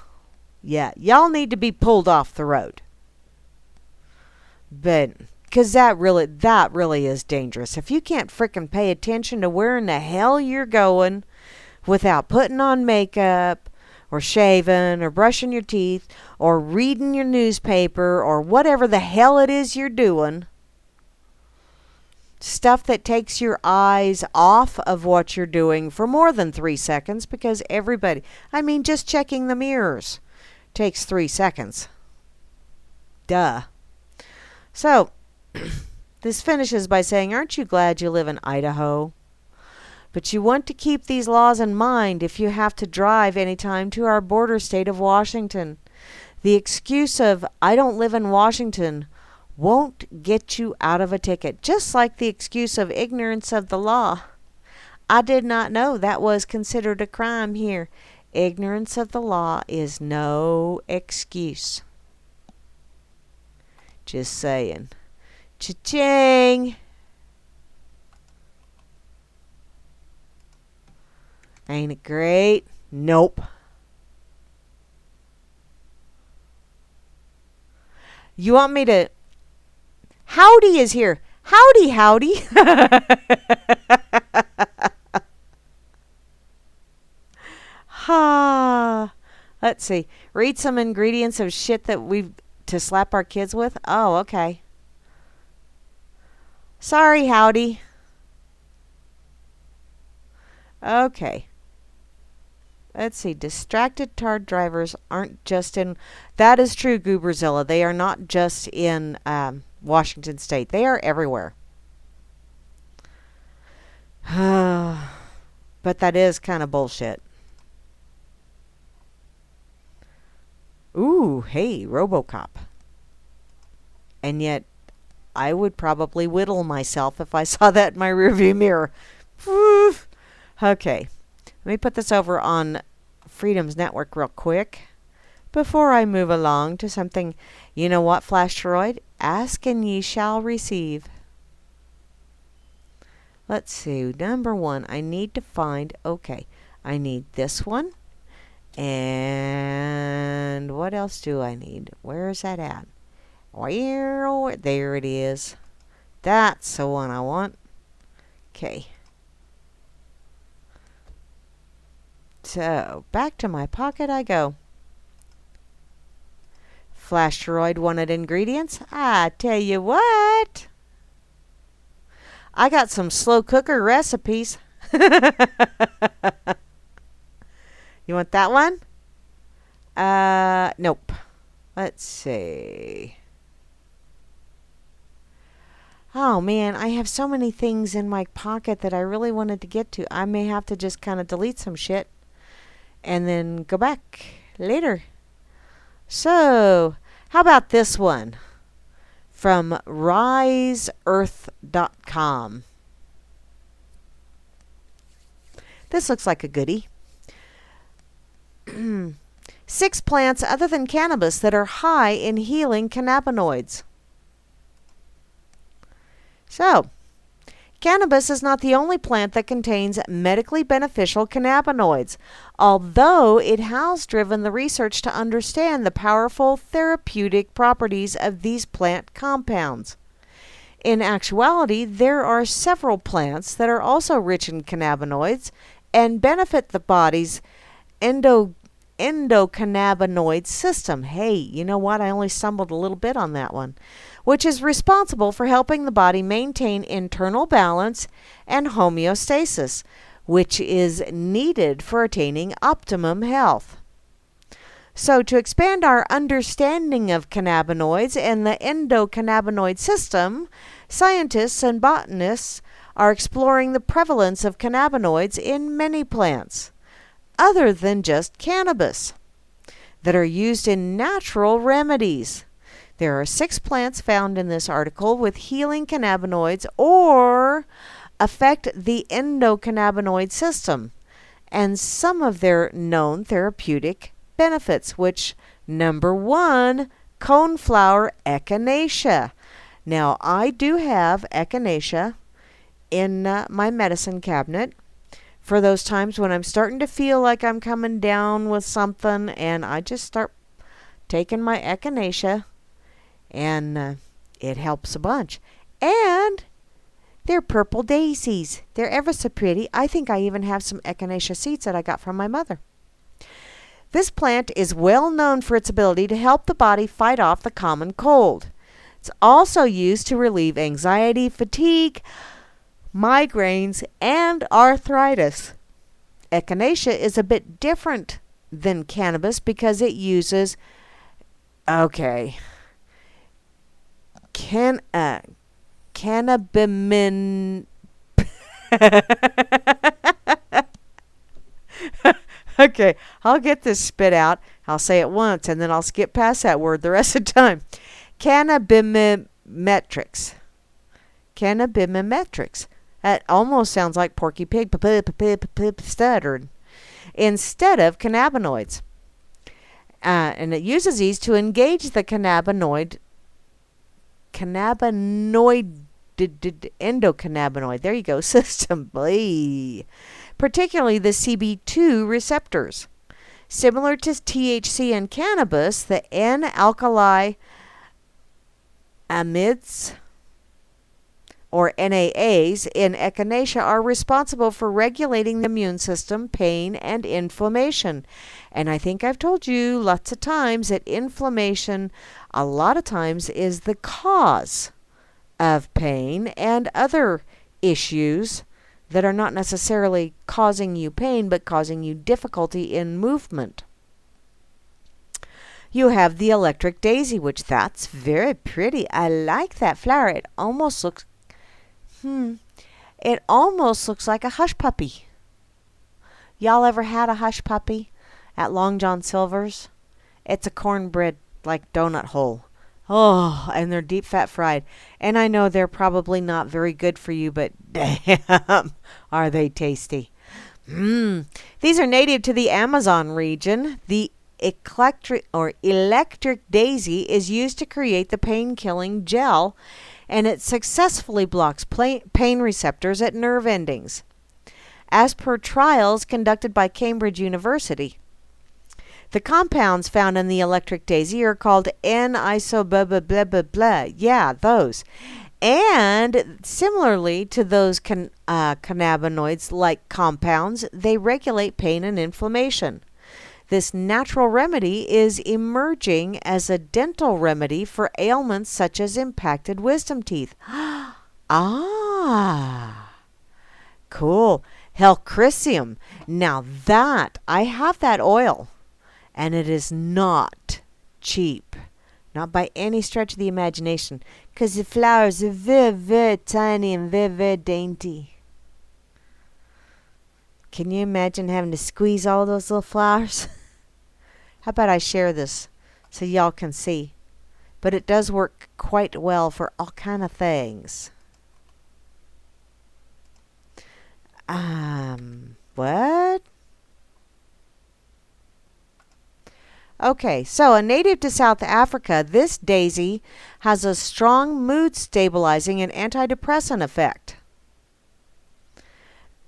y'all need to be pulled off the road. But, because that really is dangerous. If you can't frickin' pay attention to where in the hell you're going without putting on makeup, or shaving, or brushing your teeth, or reading your newspaper, or whatever the hell it is you're doing, stuff that takes your eyes off of what you're doing for more than 3 seconds, because everybody, I mean, just checking the mirrors takes 3 seconds. Duh. So, this finishes by saying, aren't you glad you live in Idaho? But you want to keep these laws in mind if you have to drive anytime to our border state of Washington. The excuse of, I don't live in Washington, won't get you out of a ticket, just like the excuse of ignorance of the law. I did not know that was considered a crime here. Ignorance of the law is no excuse. Just saying. Cha-ching! Ain't it great? Nope. You want me to... Howdy is here. Howdy, howdy. Ha. Let's see. Read some ingredients of shit that we've to slap our kids with. Oh, okay. Sorry, howdy. Okay. Let's see. Distracted tard drivers aren't just in... That is true, Gooberzilla. They are not just in Washington State. They are everywhere. But that is kind of bullshit. Ooh, hey, RoboCop. And yet, I would probably whittle myself if I saw that in my rearview mirror. Okay. Let me put this over on Freedom's Network real quick before I move along to something. You know what, Flash Droid? Ask and ye shall receive. Let's see. Number 1, I need to find, I need this one. And what else do I need? Where is that at? Where? There it is. That's the one I want. Okay. So, back to my pocket I go. Flashteroid wanted ingredients? I tell you what. I got some slow cooker recipes. You want that one? Nope. Let's see. Oh man, I have so many things in my pocket that I really wanted to get to. I may have to just kind of delete some shit and then go back later. So, how about this one from riseearth.com? This looks like a goodie. 6 plants other than cannabis that are high in healing cannabinoids. So, cannabis is not the only plant that contains medically beneficial cannabinoids, although it has driven the research to understand the powerful therapeutic properties of these plant compounds. In actuality, there are several plants that are also rich in cannabinoids and benefit the body's endocannabinoid system. Hey, you know what? I only stumbled a little bit on that one. Which is responsible for helping the body maintain internal balance and homeostasis, which is needed for attaining optimum health. So, to expand our understanding of cannabinoids and the endocannabinoid system, scientists and botanists are exploring the prevalence of cannabinoids in many plants, other than just cannabis, that are used in natural remedies. There are 6 plants found in this article with healing cannabinoids or affect the endocannabinoid system, and some of their known therapeutic benefits, which, number 1, coneflower echinacea. Now, I do have echinacea in my medicine cabinet for those times when I'm starting to feel like I'm coming down with something, and I just start taking my echinacea, and it helps a bunch. And they're purple daisies. They're ever so pretty. I think I even have some echinacea seeds that I got from my mother. This plant is well known for its ability to help the body fight off the common cold. It's also used to relieve anxiety, fatigue, migraines, and arthritis. Echinacea is a bit different than cannabis because it uses, cannabimin. Okay, I'll get this spit out. I'll say it once and then I'll skip past that word the rest of the time. Cannabimimetrics. Cannabimimetrics. That almost sounds like Porky Pig stuttered. Instead of cannabinoids. And it uses these to engage the endocannabinoid, there you go, system, particularly the CB2 receptors. Similar to THC and cannabis, the N-alkali amides, or NAAs, in echinacea are responsible for regulating the immune system, pain, and inflammation. And I think I've told you lots of times that inflammation a lot of times is the cause of pain and other issues that are not necessarily causing you pain but causing you difficulty in movement. You have the electric daisy, which that's very pretty. I like that flower. It almost looks like a hush puppy. Y'all ever had a hush puppy at Long John Silver's? It's a cornbread like donut hole. Oh, and they're deep fat fried. And I know they're probably not very good for you, but damn, are they tasty. These are native to the Amazon region. The electric daisy is used to create the pain-killing gel, and it successfully blocks pain receptors at nerve endings, as per trials conducted by Cambridge University. The compounds found in the electric daisy are called N-iso blah blah blah blah blah. Yeah, those. And similarly to those cannabinoids-like compounds, they regulate pain and inflammation. This natural remedy is emerging as a dental remedy for ailments such as impacted wisdom teeth. Ah, cool. Helichrysum. Now that, I have that oil, and it is not cheap. Not by any stretch of the imagination, because the flowers are very, very tiny and very, very dainty. Can you imagine having to squeeze all those little flowers? How about I share this so y'all can see? But it does work quite well for all kind of things. What? Okay, so a native to South Africa, this daisy has a strong mood stabilizing and antidepressant effect.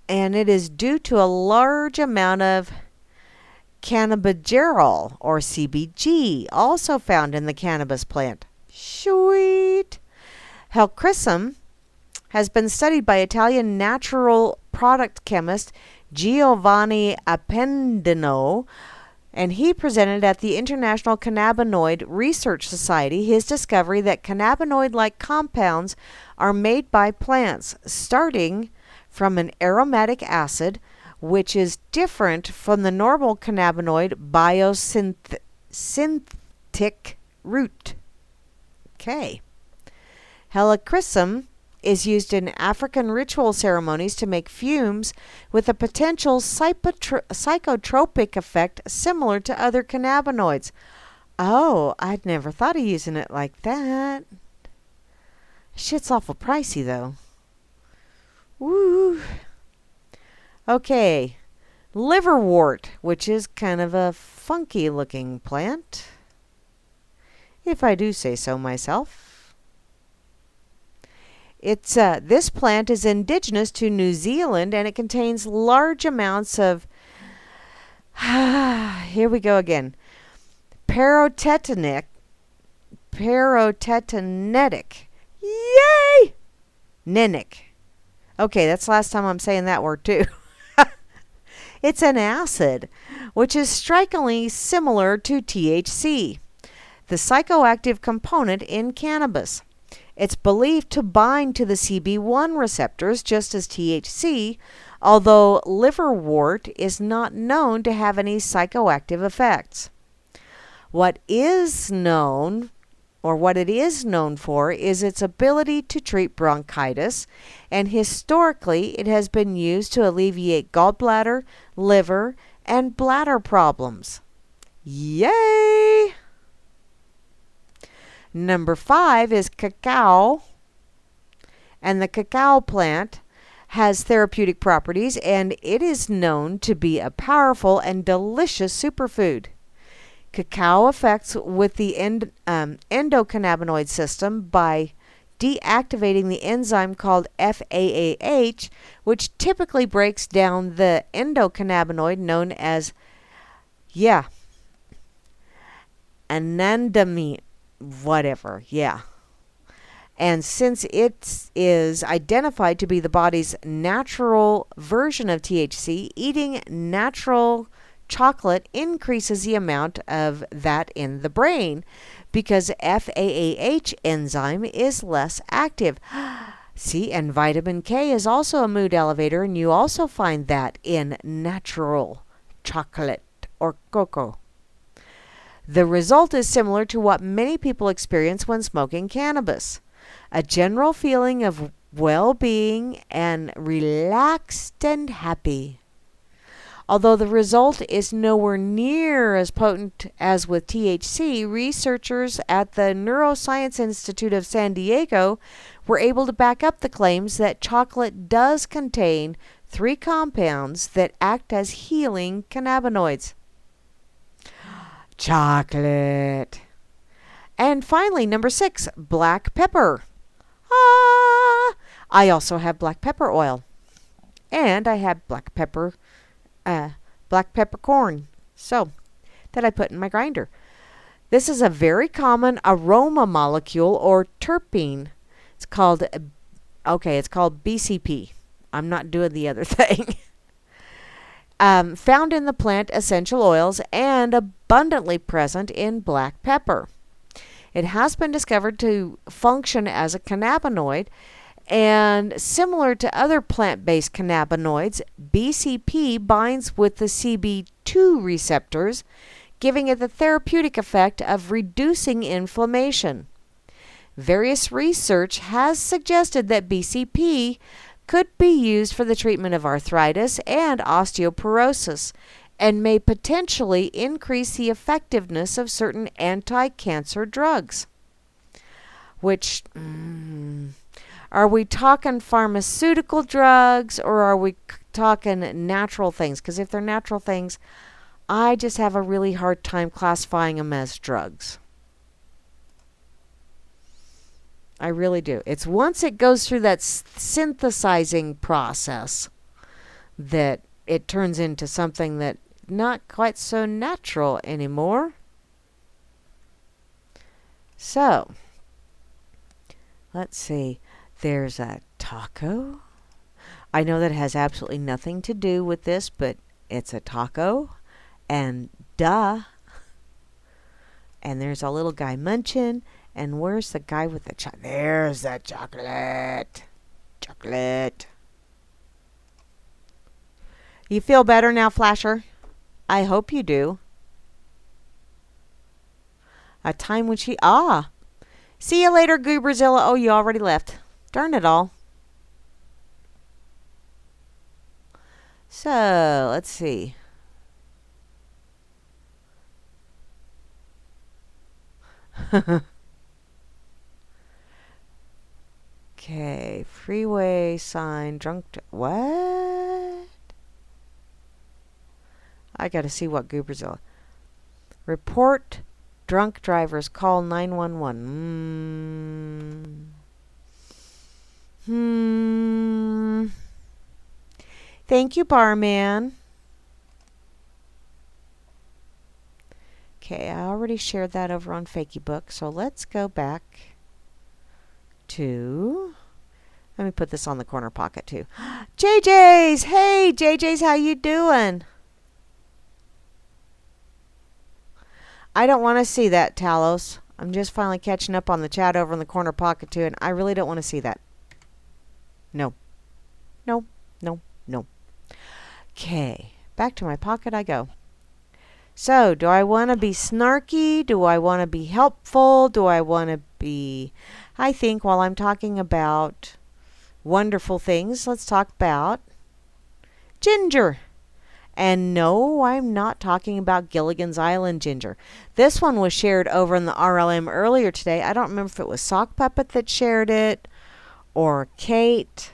And it is due to a large amount of cannabigerol, or CBG, also found in the cannabis plant. Sweet! Helichrysum has been studied by Italian natural product chemist Giovanni Appendino, and he presented at the International Cannabinoid Research Society his discovery that cannabinoid-like compounds are made by plants, starting from an aromatic acid, which is different from the normal cannabinoid biosynthetic root. Okay. Helichrysum is used in African ritual ceremonies to make fumes with a potential psychotropic effect similar to other cannabinoids. Oh, I'd never thought of using it like that. Shit's awful pricey, though. Woo. Okay. Liverwort, which is kind of a funky looking plant, if I do say so myself. This plant is indigenous to New Zealand, and it contains large amounts of, here we go again, parotenetic, yay, nenic. Okay, that's the last time I'm saying that word too. It's an acid, which is strikingly similar to THC, the psychoactive component in cannabis. It's believed to bind to the CB1 receptors just as THC, although liverwort is not known to have any psychoactive effects. What it is known for is its ability to treat bronchitis, and historically it has been used to alleviate gallbladder, liver, and bladder problems. Yay! Number 5 is cacao, and the cacao plant has therapeutic properties, and it is known to be a powerful and delicious superfood. Cacao affects with the endocannabinoid system by deactivating the enzyme called FAAH, which typically breaks down the endocannabinoid known as, anandamide. Whatever, And since it is identified to be the body's natural version of THC, eating natural chocolate increases the amount of that in the brain because FAAH enzyme is less active. See, and vitamin K is also a mood elevator, and you also find that in natural chocolate or cocoa. The result is similar to what many people experience when smoking cannabis. A general feeling of well-being and relaxed and happy. Although the result is nowhere near as potent as with THC, researchers at the Neuroscience Institute of San Diego were able to back up the claims that chocolate does contain 3 compounds that act as healing cannabinoids. Chocolate. And finally, number 6, black pepper. I also have black pepper oil. And I have black pepper corn. So, that I put in my grinder. This is a very common aroma molecule or terpene. It's called BCP. I'm not doing the other thing. Found in the plant essential oils and abundantly present in black pepper. It has been discovered to function as a cannabinoid, and similar to other plant-based cannabinoids, BCP binds with the CB2 receptors, giving it the therapeutic effect of reducing inflammation. Various research has suggested that BCP could be used for the treatment of arthritis and osteoporosis, and may potentially increase the effectiveness of certain anti-cancer drugs. Which, are we talking pharmaceutical drugs, or are we talking natural things? Because if they're natural things, I just have a really hard time classifying them as drugs. I really do. It's once it goes through that synthesizing process that it turns into something that not quite so natural anymore. So, let's see. There's a taco. I know that has absolutely nothing to do with this, but it's a taco. And duh. And there's a little guy munching. And where's the guy with the chocolate? There's the chocolate. Chocolate. You feel better now, Flasher? I hope you do. A time when she... See you later, Gooberzilla. Oh, you already left. Darn it all. So, let's see. Okay, freeway sign, what? I gotta see what Gooberzilla. Report drunk drivers, call 911. Thank you, barman. Okay, I already shared that over on Fakeybook, so let's go back to... Let me put this on the corner pocket too. JJ's! Hey, JJ's, how you doing? I don't want to see that, Talos. I'm just finally catching up on the chat over in the corner pocket too, and I really don't want to see that. No. No, no, no. Okay, back to my pocket I go. So, do I want to be snarky? Do I want to be helpful? Do I want to be... I think while I'm talking about wonderful things, let's talk about ginger. And no, I'm not talking about Gilligan's Island ginger. This one was shared over in the RLM earlier today. I don't remember if it was Sock Puppet that shared it, or Kate,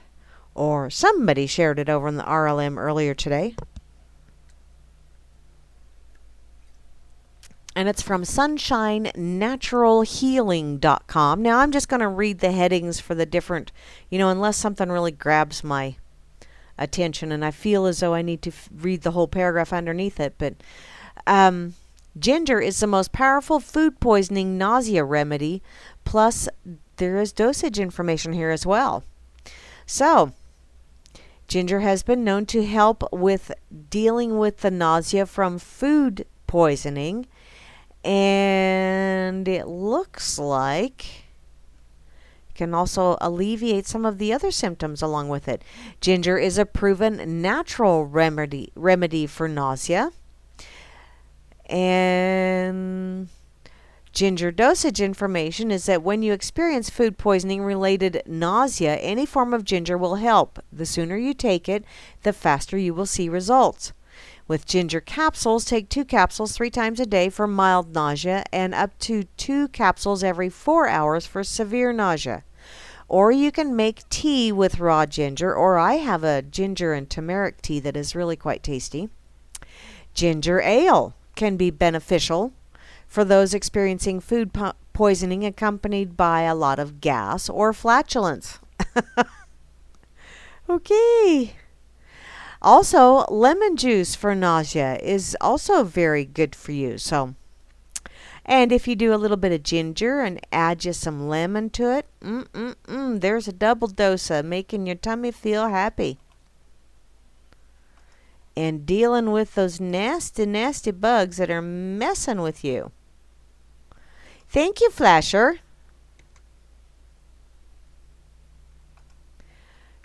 or somebody shared it over in the RLM earlier today. And it's from sunshinenaturalhealing.com. Now, I'm just going to read the headings for the different, unless something really grabs my attention and I feel as though I need to read the whole paragraph underneath it. But ginger is the most powerful food poisoning nausea remedy. Plus, there is dosage information here as well. So, ginger has been known to help with dealing with the nausea from food poisoning. And it looks like it can also alleviate some of the other symptoms along with it. Ginger is a proven natural remedy for nausea. And ginger dosage information is that when you experience food poisoning related nausea, any form of ginger will help. The sooner you take it, the faster you will see results. With ginger capsules, take 2 capsules 3 times a day for mild nausea and up to 2 capsules every 4 hours for severe nausea. Or you can make tea with raw ginger, or I have a ginger and turmeric tea that is really quite tasty. Ginger ale can be beneficial for those experiencing food poisoning accompanied by a lot of gas or flatulence. Okay. Also, lemon juice for nausea is also very good for you. So, and if you do a little bit of ginger and add just some lemon to it, there's a double dose of making your tummy feel happy. And dealing with those nasty, nasty bugs that are messing with you. Thank you, Flasher.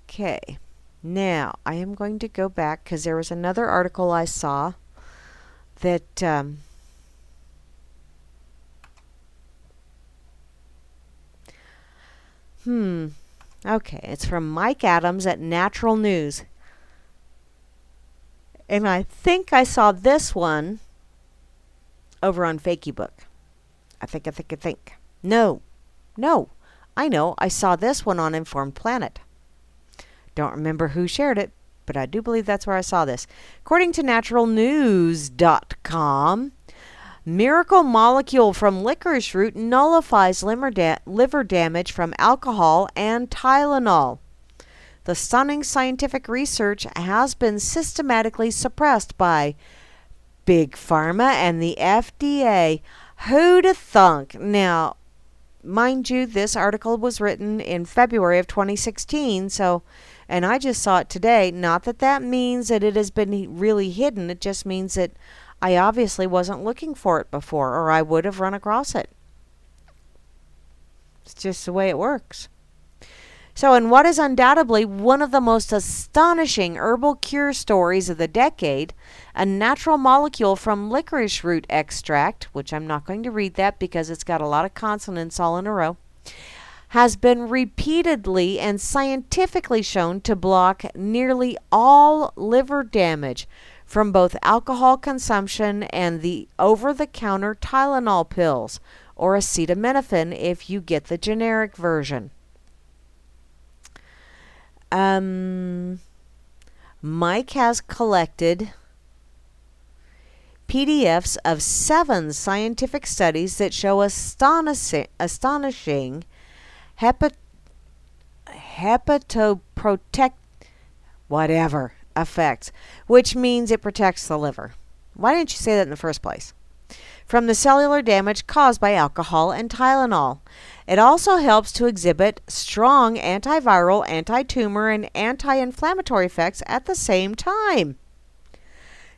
Okay. Now, I am going to go back because there was another article I saw that okay, it's from Mike Adams at Natural News. And I think I saw this one over on Fakey Book. I think. No. I know. I saw this one on Informed Planet. Don't remember who shared it, but I do believe that's where I saw this. According to naturalnews.com, miracle molecule from licorice root nullifies liver damage from alcohol and Tylenol. The stunning scientific research has been systematically suppressed by Big Pharma and the FDA. Who'da thunk? Now, mind you, this article was written in February of 2016, and I just saw it today. Not that that means that it has been really hidden. It just means that I obviously wasn't looking for it before, or I would have run across it. It's just the way it works. So, in what is undoubtedly one of the most astonishing herbal cure stories of the decade, a natural molecule from licorice root extract, which I'm not going to read that because it's got a lot of consonants all in a row, has been repeatedly and scientifically shown to block nearly all liver damage from both alcohol consumption and the over-the-counter Tylenol pills, or acetaminophen if you get the generic version. Mike has collected PDFs of 7 scientific studies that show astonishing hepatoprotect whatever effects, which means it protects the liver. Why didn't you say that in the first place? From the cellular damage caused by alcohol and Tylenol. It also helps to exhibit strong antiviral, anti-tumor, and anti-inflammatory effects at the same time.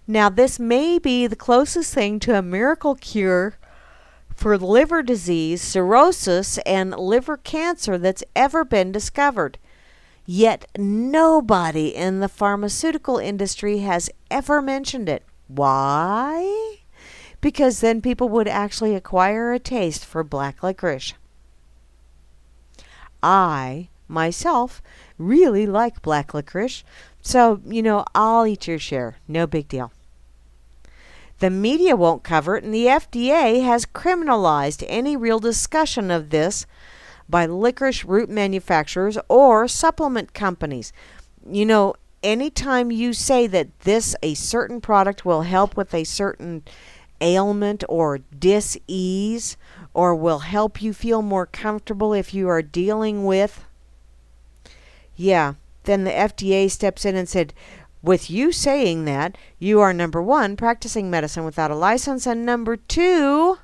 Now, this may be the closest thing to a miracle cure for liver disease, cirrhosis, and liver cancer that's ever been discovered. Yet nobody in the pharmaceutical industry has ever mentioned it. Why? Because then people would actually acquire a taste for black licorice. I, myself, really like black licorice, so, I'll eat your share. No big deal. The media won't cover it, and the FDA has criminalized any real discussion of this by licorice root manufacturers or supplement companies. Anytime you say that a certain product will help with a certain ailment or dis-ease, or will help you feel more comfortable if you are dealing with, then the FDA steps in and said, with you saying that, you are, number 1, practicing medicine without a license, and number 2,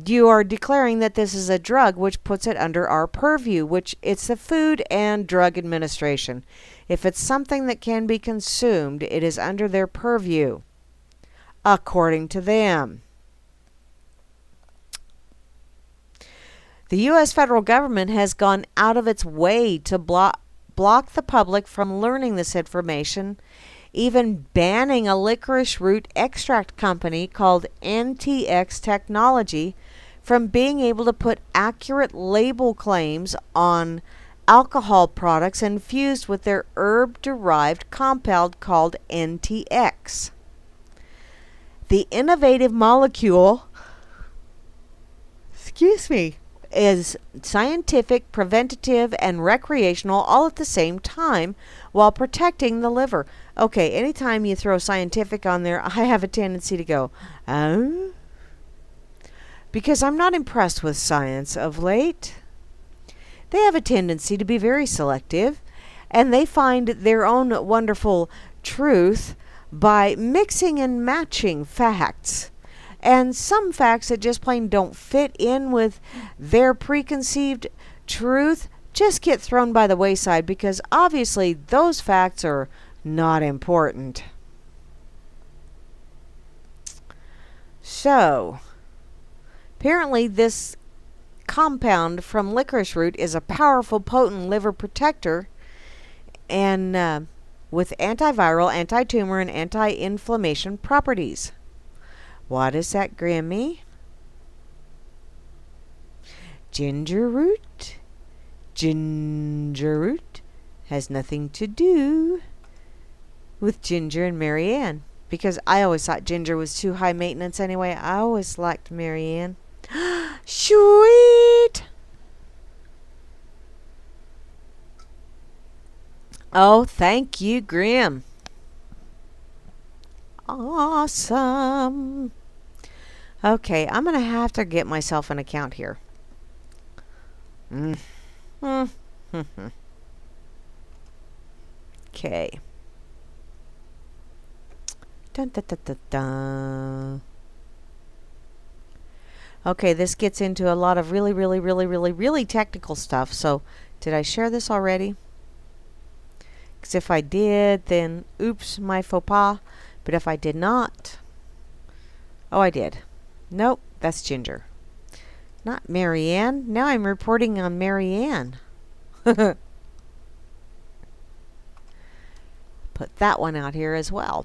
you are declaring that this is a drug which puts it under our purview, which it's the Food and Drug Administration. If it's something that can be consumed, it is under their purview, according to them. The U.S. federal government has gone out of its way to block the public from learning this information, even banning a licorice root extract company called NTX Technology from being able to put accurate label claims on alcohol products infused with their herb-derived compound called NTX. The innovative molecule, is scientific, preventative, and recreational all at the same time while protecting the liver. Okay, anytime you throw scientific on there, I have a tendency to go, oh? because I'm not impressed with science of late. They have a tendency to be very selective, and they find their own wonderful truth by mixing and matching facts. And some facts that just plain don't fit in with their preconceived truth just get thrown by the wayside because obviously those facts are not important. So, apparently this compound from licorice root is a powerful, potent liver protector and with antiviral, anti-tumor, and anti-inflammation properties. What is that, Grammy? Ginger root? Ginger root has nothing to do with Ginger and Marianne. Because I always thought Ginger was too high maintenance anyway. I always liked Marianne. Sweet! Oh, thank you, Grim. Awesome. Okay, I'm going to have to get myself an account here. Okay. Dun, dun, dun, dun, dun. Okay, this gets into a lot of really technical stuff. So, did I share this already? Because if I did, then oops, my faux pas. But if I did not, oh, I did. Nope, that's Ginger. Not Marianne. Now I'm reporting on Marianne. Put that one out here as well.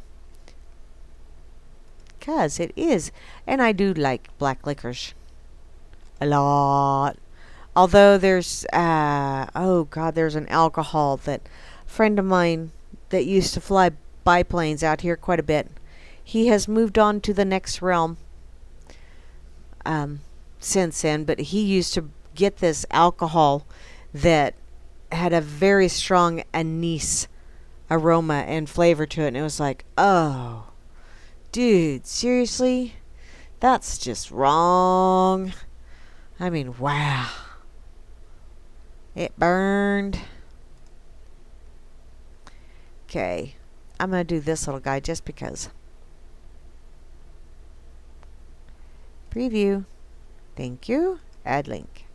Because it is. And I do like black licorice. A lot. Although there's, oh God, there's an alcohol that a friend of mine that used to fly biplanes out here quite a bit. He has moved on to the next realm since then, but he used to get this alcohol that had a very strong anise aroma and flavor to it, and it was like, oh, dude, seriously? That's just wrong. I mean, wow. It burned. Okay. I'm going to do this little guy just because. Preview. Thank you. Add link.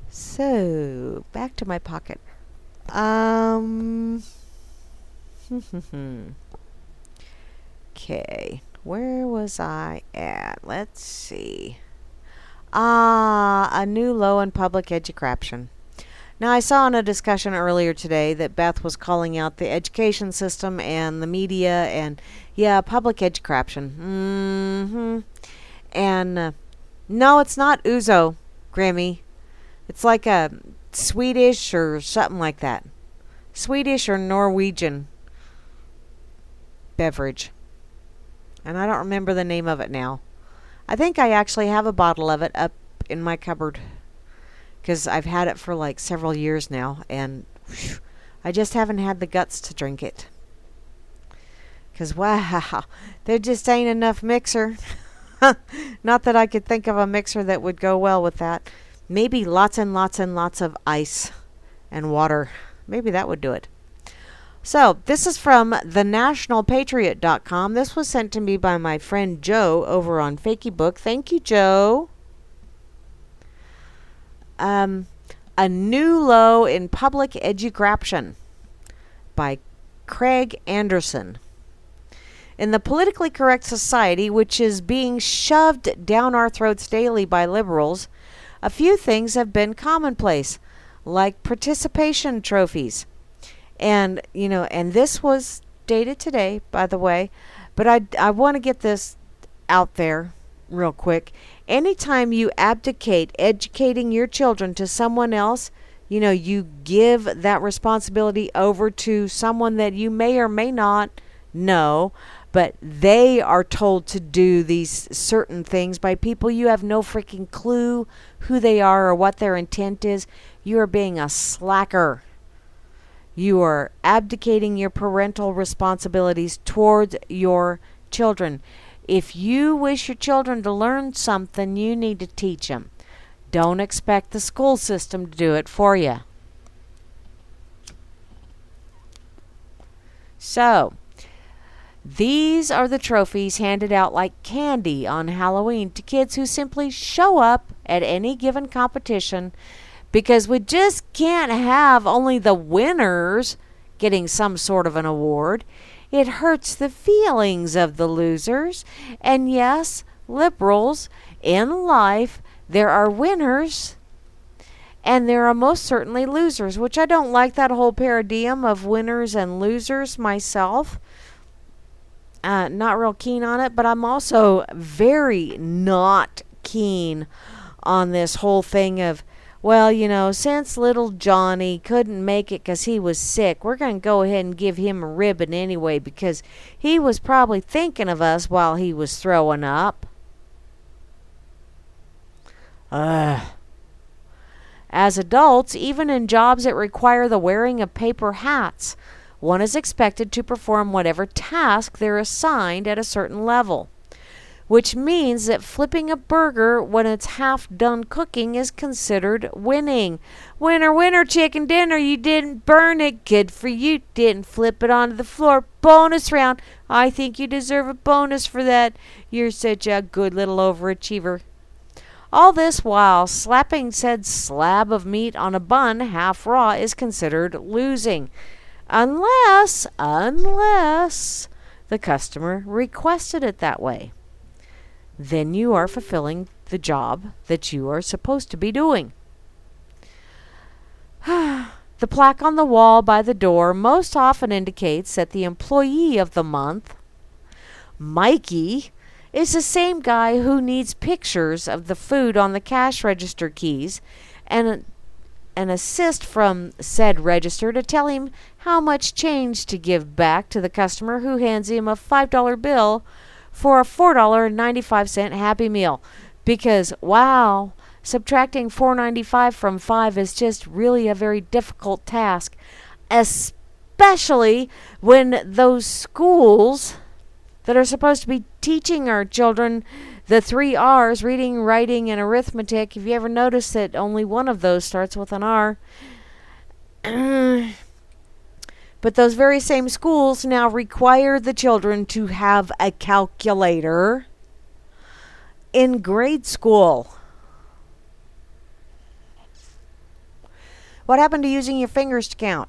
So, back to my pocket. Okay. Where was I at? Let's see. A new low in public education. Now, I saw in a discussion earlier today that Beth was calling out the education system and the media and, yeah, public education. And, no, it's not ouzo, Grammy. It's like a Swedish or something like that. Swedish or Norwegian beverage. And I don't remember the name of it now. I think I actually have a bottle of it up in my cupboard. Because I've had it for like several years now, and whew, I just haven't had the guts to drink it. Because, wow, there just ain't enough mixer. Not that I could think of a mixer that would go well with that. Maybe lots and lots and lots of ice and water. Maybe that would do it. So, this is from thenationalpatriot.com. This was sent to me by my friend Joe over on Fakeybook. Thank you, Joe. A New Low in Public Education by Craig Anderson. In the politically correct society, which is being shoved down our throats daily by liberals, a few things have been commonplace, like participation trophies. And, you know, and this was dated today, by the way, but I want to get this out there real quick. Anytime you abdicate educating your children to someone else, you know, you give that responsibility over to someone that you may or may not know, but they are told to do these certain things by people you have no freaking clue who they are or what their intent is. You are being a slacker. You are abdicating your parental responsibilities towards your children. If you wish your children to learn something, you need to teach them. Don't expect the school system to do it for you. So, these are the trophies handed out like candy on Halloween to kids who simply show up at any given competition, because we just can't have only the winners getting some sort of an award. It hurts the feelings of the losers. And yes, liberals, in life, there are winners and there are most certainly losers, which I don't like that whole paradigm of winners and losers myself. Not real keen on it, but I'm also very not keen on this whole thing of, well, you know, since little Johnny couldn't make it because he was sick, we're going to go ahead and give him a ribbon anyway because he was probably thinking of us while he was throwing up. As adults, even in jobs that require the wearing of paper hats, one is expected to perform whatever task they're assigned at a certain level, which means that flipping a burger when it's half done cooking is considered winning. Winner, winner, chicken dinner, you didn't burn it. Good for you, didn't flip it onto the floor. Bonus round. I think you deserve a bonus for that. You're such a good little overachiever. All this while slapping said slab of meat on a bun half raw is considered losing. Unless the customer requested it that way. Then you are fulfilling the job that you are supposed to be doing. The plaque on the wall by the door most often indicates that the employee of the month, Mikey, is the same guy who needs pictures of the food on the cash register keys and an assist from said register to tell him how much change to give back to the customer who hands him a $5 bill for a $4.95 Happy Meal. Because, wow, subtracting $4.95 from 5 is just really a very difficult task, especially when those schools that are supposed to be teaching our children the 3 R's, reading, writing, and arithmetic. Have you ever noticed that only one of those starts with an R? But those very same schools now require the children to have a calculator in grade school. What happened to using your fingers to count?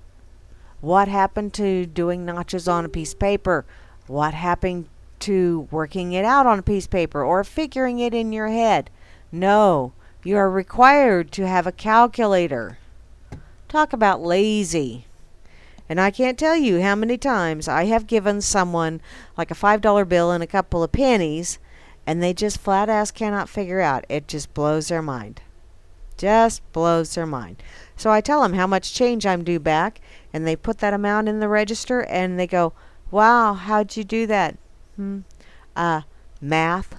What happened to doing notches on a piece of paper? What happened to working it out on a piece of paper or figuring it in your head? No, you are required to have a calculator. Talk about lazy. And I can't tell you how many times I have given someone like a $5 bill and a couple of pennies, and they just flat ass cannot figure out. It just blows their mind. Just blows their mind. So I tell them how much change I'm due back, and they put that amount in the register, and they go, wow, how'd you do that? Math.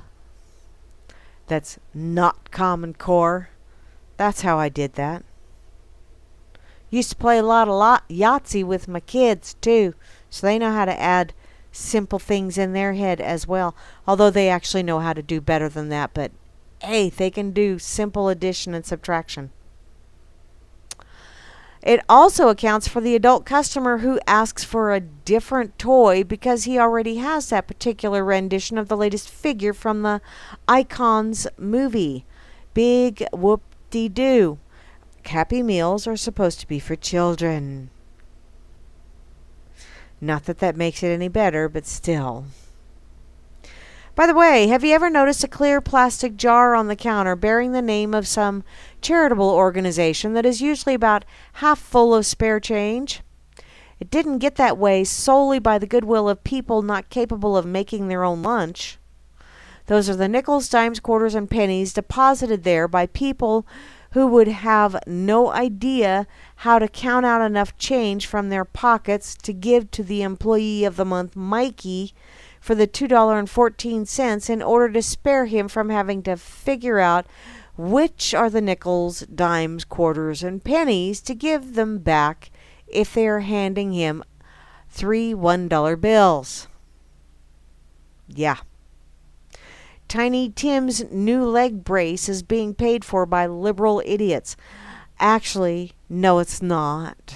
That's not Common Core. That's how I did that. Used to play a lot of Yahtzee with my kids too, so they know how to add simple things in their head as well. Although they actually know how to do better than that, but hey, they can do simple addition and subtraction. It also accounts for the adult customer who asks for a different toy because he already has that particular rendition of the latest figure from the Icons movie. Big whoop-de-doo. Happy Meals are supposed to be for children. Not that that makes it any better, but still. By the way, have you ever noticed a clear plastic jar on the counter bearing the name of some charitable organization that is usually about half full of spare change? It didn't get that way solely by the goodwill of people not capable of making their own lunch. Those are the nickels, dimes, quarters, and pennies deposited there by people who would have no idea how to count out enough change from their pockets to give to the employee of the month, Mikey, for the $2.14 in order to spare him from having to figure out which are the nickels, dimes, quarters, and pennies to give them back if they are handing him 3 $1 bills. Yeah. Tiny Tim's new leg brace is being paid for by liberal idiots. Actually, no, it's not.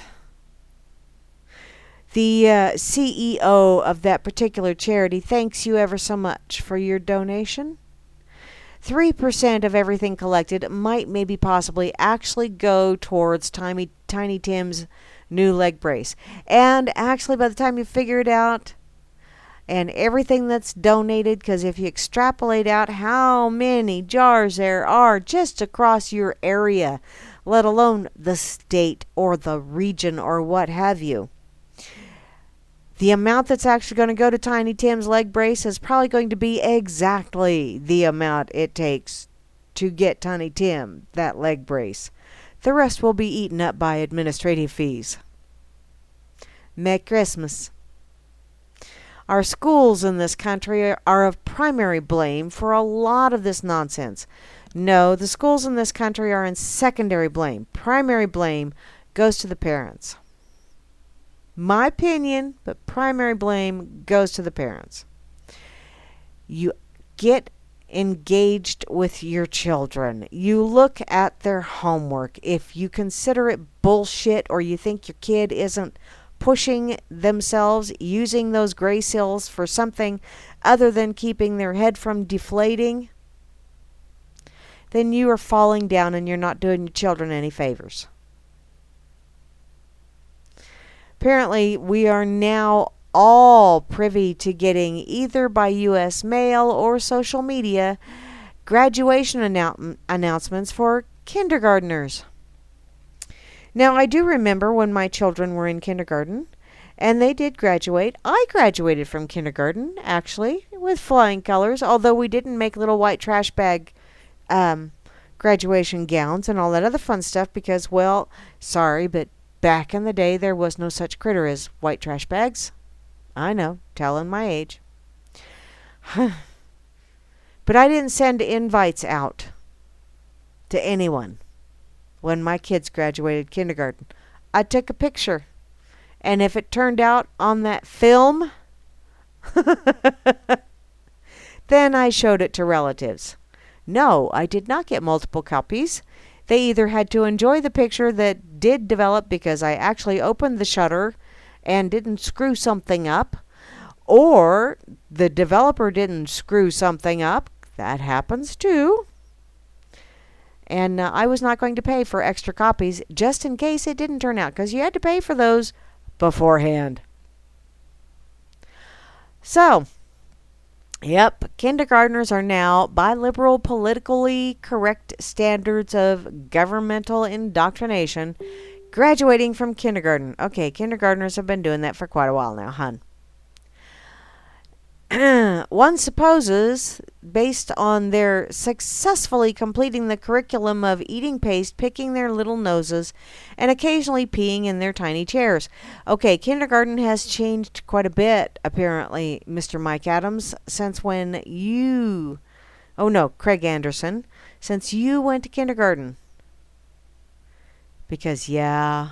The CEO of that particular charity thanks you ever so much for your donation. 3% of everything collected might maybe possibly actually go towards Tiny Tim's new leg brace. And actually, by the time you figure it out, and everything that's donated, because if you extrapolate out how many jars there are just across your area, let alone the state or the region or what have you, the amount that's actually going to go to Tiny Tim's leg brace is probably going to be exactly the amount it takes to get Tiny Tim that leg brace. The rest will be eaten up by administrative fees. Merry Christmas. Our schools in this country are of primary blame for a lot of this nonsense. No, the schools in this country are in secondary blame. Primary blame goes to the parents. My opinion, but primary blame goes to the parents. You get engaged with your children. You look at their homework. If you consider it bullshit or you think your kid isn't pushing themselves, using those gray cells for something other than keeping their head from deflating, then you are falling down and you're not doing your children any favors. Apparently, we are now all privy to getting, either by U.S. mail or social media, graduation announcements for kindergartners. Now, I do remember when my children were in kindergarten, and they did graduate. I graduated from kindergarten, actually, with flying colors, although we didn't make little white trash bag graduation gowns and all that other fun stuff because, well, sorry, but back in the day, there was no such critter as white trash bags. I know, telling my age. But I didn't send invites out to anyone when my kids graduated kindergarten. I took a picture. And if it turned out on that film, then I showed it to relatives. No, I did not get multiple copies. They either had to enjoy the picture that did develop because I actually opened the shutter and didn't screw something up, or the developer didn't screw something up. That happens too. And I was not going to pay for extra copies just in case it didn't turn out, because you had to pay for those beforehand. So, yep, kindergartners are now, by liberal, politically correct standards of governmental indoctrination, graduating from kindergarten. Okay, kindergartners have been doing that for quite a while now, hun. One supposes, based on their successfully completing the curriculum of eating paste, picking their little noses, and occasionally peeing in their tiny chairs. Okay, kindergarten has changed quite a bit, apparently, Mr. Mike Adams, since when you... Oh no, Craig Anderson, since you went to kindergarten. Because, yeah...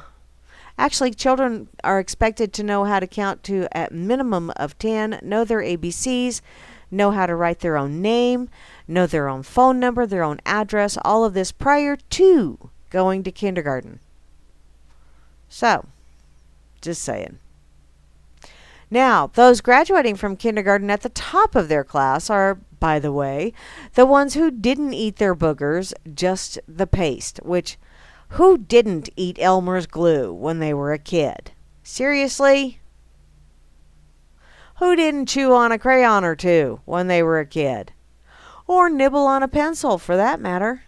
Actually, children are expected to know how to count to a minimum of 10, know their ABCs, know how to write their own name, know their own phone number, their own address, all of this prior to going to kindergarten. So, just saying. Now, those graduating from kindergarten at the top of their class are, by the way, the ones who didn't eat their boogers, just the paste, which... Who didn't eat Elmer's glue when they were a kid? Seriously? Who didn't chew on a crayon or two when they were a kid? Or nibble on a pencil, for that matter?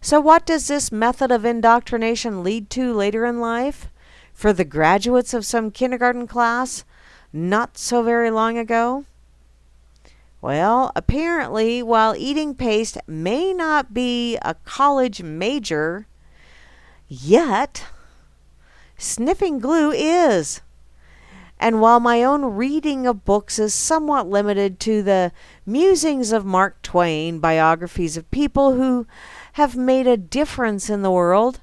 So what does this method of indoctrination lead to later in life? For the graduates of some kindergarten class not so very long ago? Well, apparently, while eating paste may not be a college major, yet sniffing glue is. And while my own reading of books is somewhat limited to the musings of Mark Twain, biographies of people who have made a difference in the world,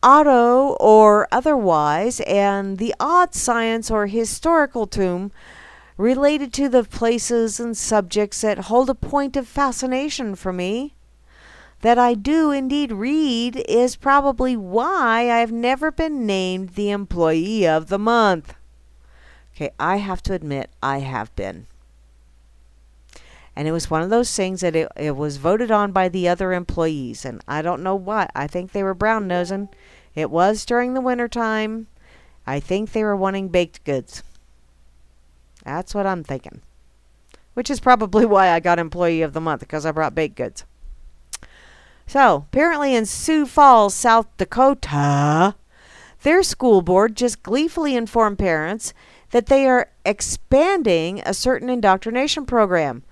Outta or otherwise, and the odd science or historical tomb related to the places and subjects that hold a point of fascination for me, that I do indeed read, is probably why I've never been named the Employee of the Month. Okay, I have to admit, I have been. And it was one of those things that it was voted on by the other employees, and I don't know what. I think they were brown-nosing. It was during the wintertime. I think they were wanting baked goods. That's what I'm thinking. Which is probably why I got Employee of the Month, because I brought baked goods. So, apparently in Sioux Falls, South Dakota, their school board just gleefully informed parents that they are expanding a certain indoctrination program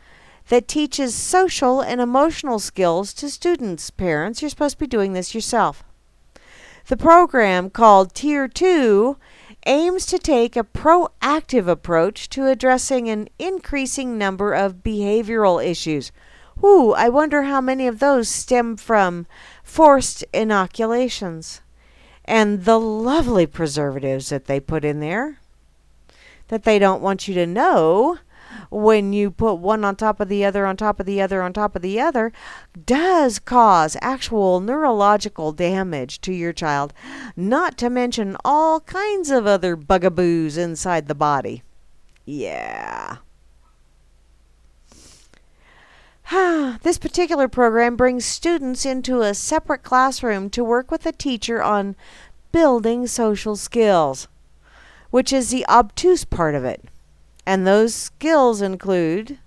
that teaches social and emotional skills to students. Parents, you're supposed to be doing this yourself. The program, called Tier 2, aims to take a proactive approach to addressing an increasing number of behavioral issues. Ooh, I wonder how many of those stem from forced inoculations and the lovely preservatives that they put in there that they don't want you to know when you put one on top of the other, on top of the other, on top of the other, does cause actual neurological damage to your child, not to mention all kinds of other bugaboos inside the body. Yeah. This particular program brings students into a separate classroom to work with a teacher on building social skills, which is the obtuse part of it. And those skills include,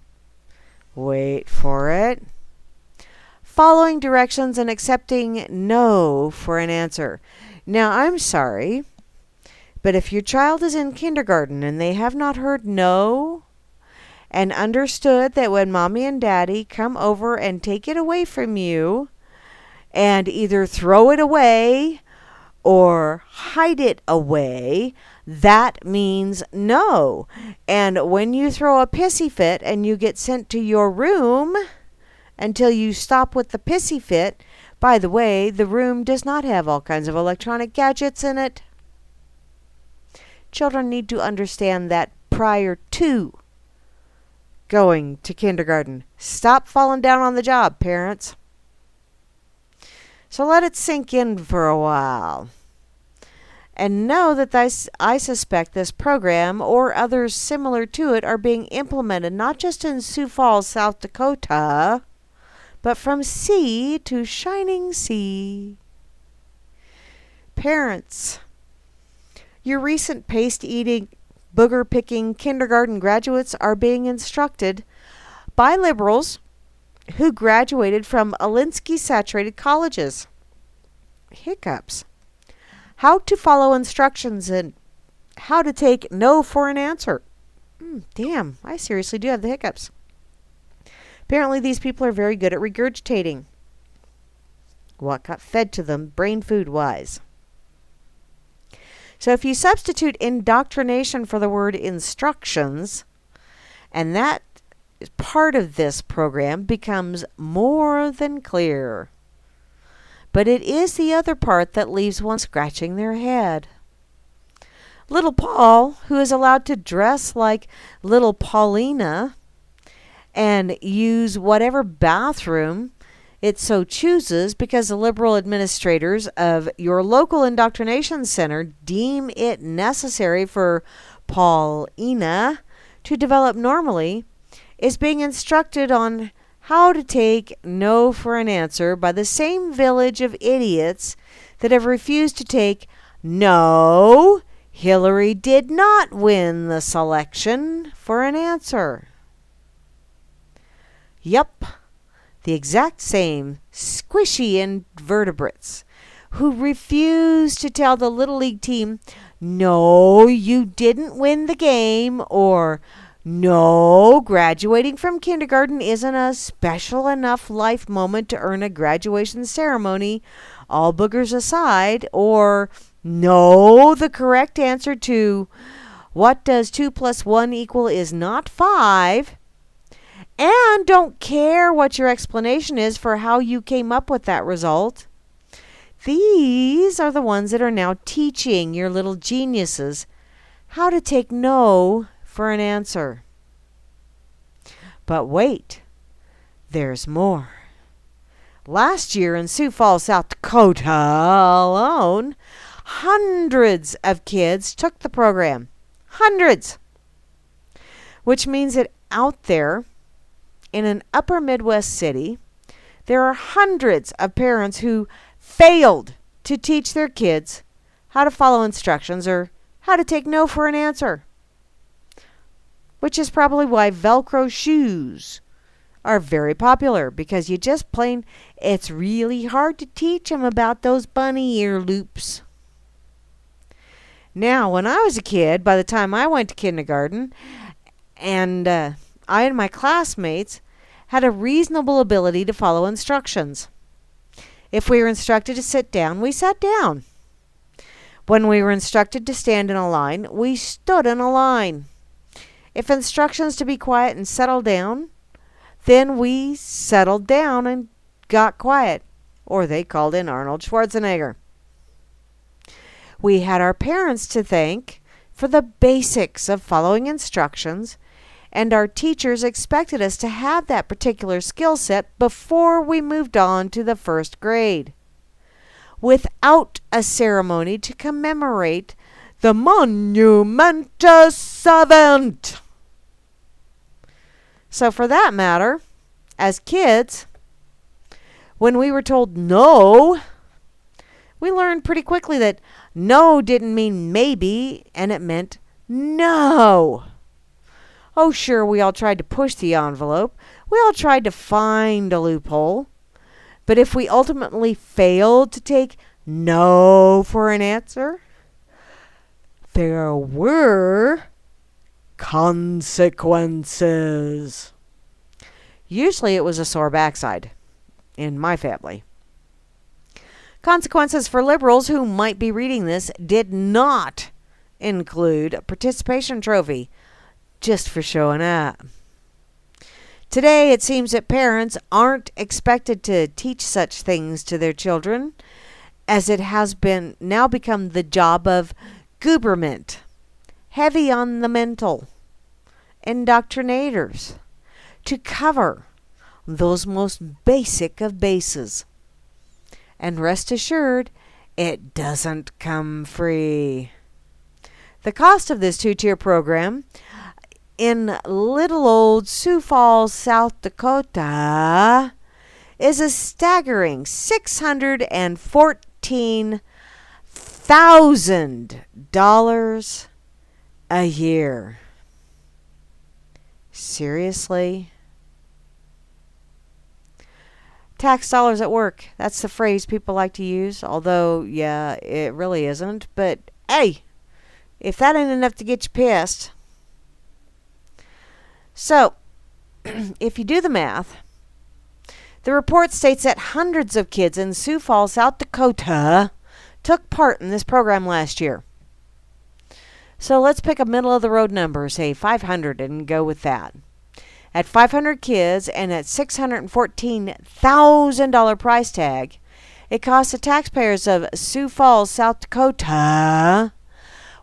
wait for it, following directions and accepting no for an answer. Now, I'm sorry, but if your child is in kindergarten and they have not heard no, and understood that when mommy and daddy come over and take it away from you and either throw it away or hide it away, that means no. And when you throw a pissy fit and you get sent to your room until you stop with the pissy fit, by the way, the room does not have all kinds of electronic gadgets in it. Children need to understand that prior to going to kindergarten. Stop falling down on the job, parents. So let it sink in for a while. And know that I suspect this program or others similar to it are being implemented not just in Sioux Falls, South Dakota, but from sea to shining sea. Parents, your recent paste-eating, booger-picking kindergarten graduates are being instructed by liberals who graduated from Alinsky-saturated colleges. Hiccups. How to follow instructions and how to take no for an answer. Damn, I seriously do have the hiccups. Apparently these people are very good at regurgitating what got fed to them brain food-wise. So if you substitute indoctrination for the word instructions, and that part of this program becomes more than clear. But it is the other part that leaves one scratching their head. Little Paul, who is allowed to dress like little Paulina and use whatever bathroom it so chooses because the liberal administrators of your local indoctrination center deem it necessary for Paulina to develop normally, is being instructed on how to take no for an answer by the same village of idiots that have refused to take no, Hillary did not win the selection for an answer. Yup. The exact same squishy invertebrates who refuse to tell the Little League team, no, you didn't win the game, or no, graduating from kindergarten isn't a special enough life moment to earn a graduation ceremony, all boogers aside, or no, the correct answer to what does 2 + 1 equal is not 5, and don't care what your explanation is for how you came up with that result. These are the ones that are now teaching your little geniuses how to take no for an answer. But wait, there's more. Last year in Sioux Falls, South Dakota alone, hundreds of kids took the program. Hundreds. Which means that out there in an upper Midwest city, there are hundreds of parents who failed to teach their kids how to follow instructions or how to take no for an answer. Which is probably why Velcro shoes are very popular, because it's really hard to teach them about those bunny ear loops. Now, when I was a kid, by the time I went to kindergarten, and I and my classmates had a reasonable ability to follow instructions. If we were instructed to sit down, we sat down. When we were instructed to stand in a line, we stood in a line. If instructions to be quiet and settle down, then we settled down and got quiet, or they called in Arnold Schwarzenegger. We had our parents to thank for the basics of following instructions, and our teachers expected us to have that particular skill set before we moved on to the first grade, without a ceremony to commemorate the monumentous event. So for that matter, as kids, when we were told no, we learned pretty quickly that no didn't mean maybe, and it meant no. Oh, sure, we all tried to push the envelope. We all tried to find a loophole. But if we ultimately failed to take no for an answer, there were consequences. Usually it was a sore backside in my family. Consequences for liberals who might be reading this did not include a participation trophy just for showing up. Today, it seems that parents aren't expected to teach such things to their children, as it has now become the job of gooberment, heavy on the mental, indoctrinators, to cover those most basic of bases. And rest assured, it doesn't come free. The cost of this two-tier program in little old Sioux Falls, South Dakota, is a staggering $614,000 a year. Seriously? Tax dollars at work. That's the phrase people like to use, although, yeah, it really isn't. But, hey, if that ain't enough to get you pissed. So, if you do the math, the report states that hundreds of kids in Sioux Falls, South Dakota, took part in this program last year. So let's pick a middle-of-the-road number, say 500, and go with that. At 500 kids and at $614,000 price tag, it costs the taxpayers of Sioux Falls, South Dakota,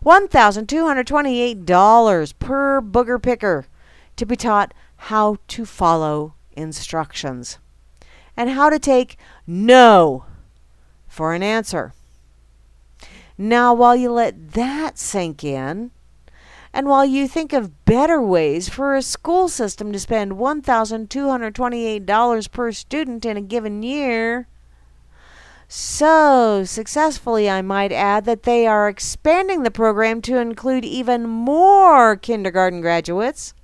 $1,228 per booger picker to be taught how to follow instructions and how to take no for an answer. Now, while you let that sink in, and while you think of better ways for a school system to spend $1,228 per student in a given year, so successfully, I might add, that they are expanding the program to include even more kindergarten graduates,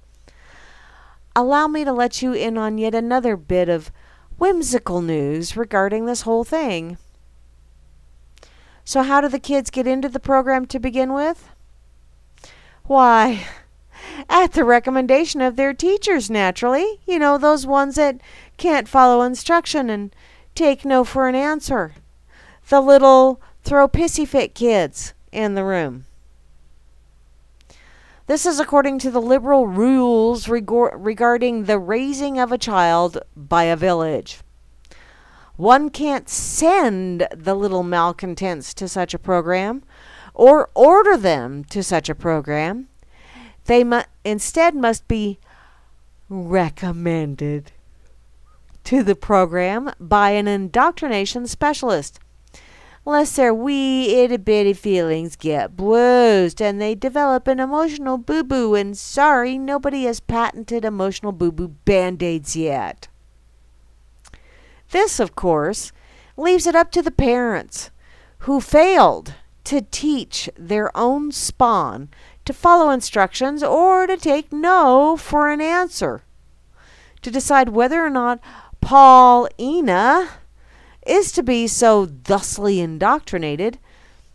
allow me to let you in on yet another bit of whimsical news regarding this whole thing. So how do the kids get into the program to begin with? Why, at the recommendation of their teachers, naturally. You know, those ones that can't follow instruction and take no for an answer. The little throw pissy fit kids in the room. This is according to the liberal rules regarding the raising of a child by a village. One can't send the little malcontents to such a program or order them to such a program. They instead must be recommended to the program by an indoctrination specialist, lest their wee itty bitty feelings get bruised and they develop an emotional boo-boo. And sorry, nobody has patented emotional boo-boo band-aids yet. This, of course, leaves it up to the parents who failed to teach their own spawn to follow instructions or to take no for an answer, to decide whether or not Paulina is to be so thusly indoctrinated,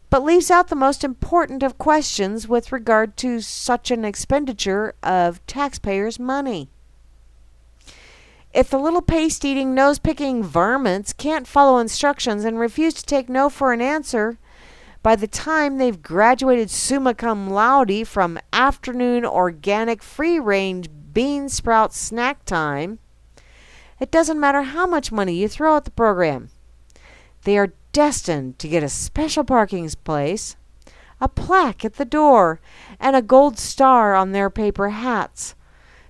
but leaves out the most important of questions with regard to such an expenditure of taxpayers' money. If the little paste-eating, nose-picking varmints can't follow instructions and refuse to take no for an answer, by the time they've graduated summa cum laude from afternoon organic free-range bean sprout snack time, it doesn't matter how much money you throw at the program. They are destined to get a special parking place, a plaque at the door, and a gold star on their paper hats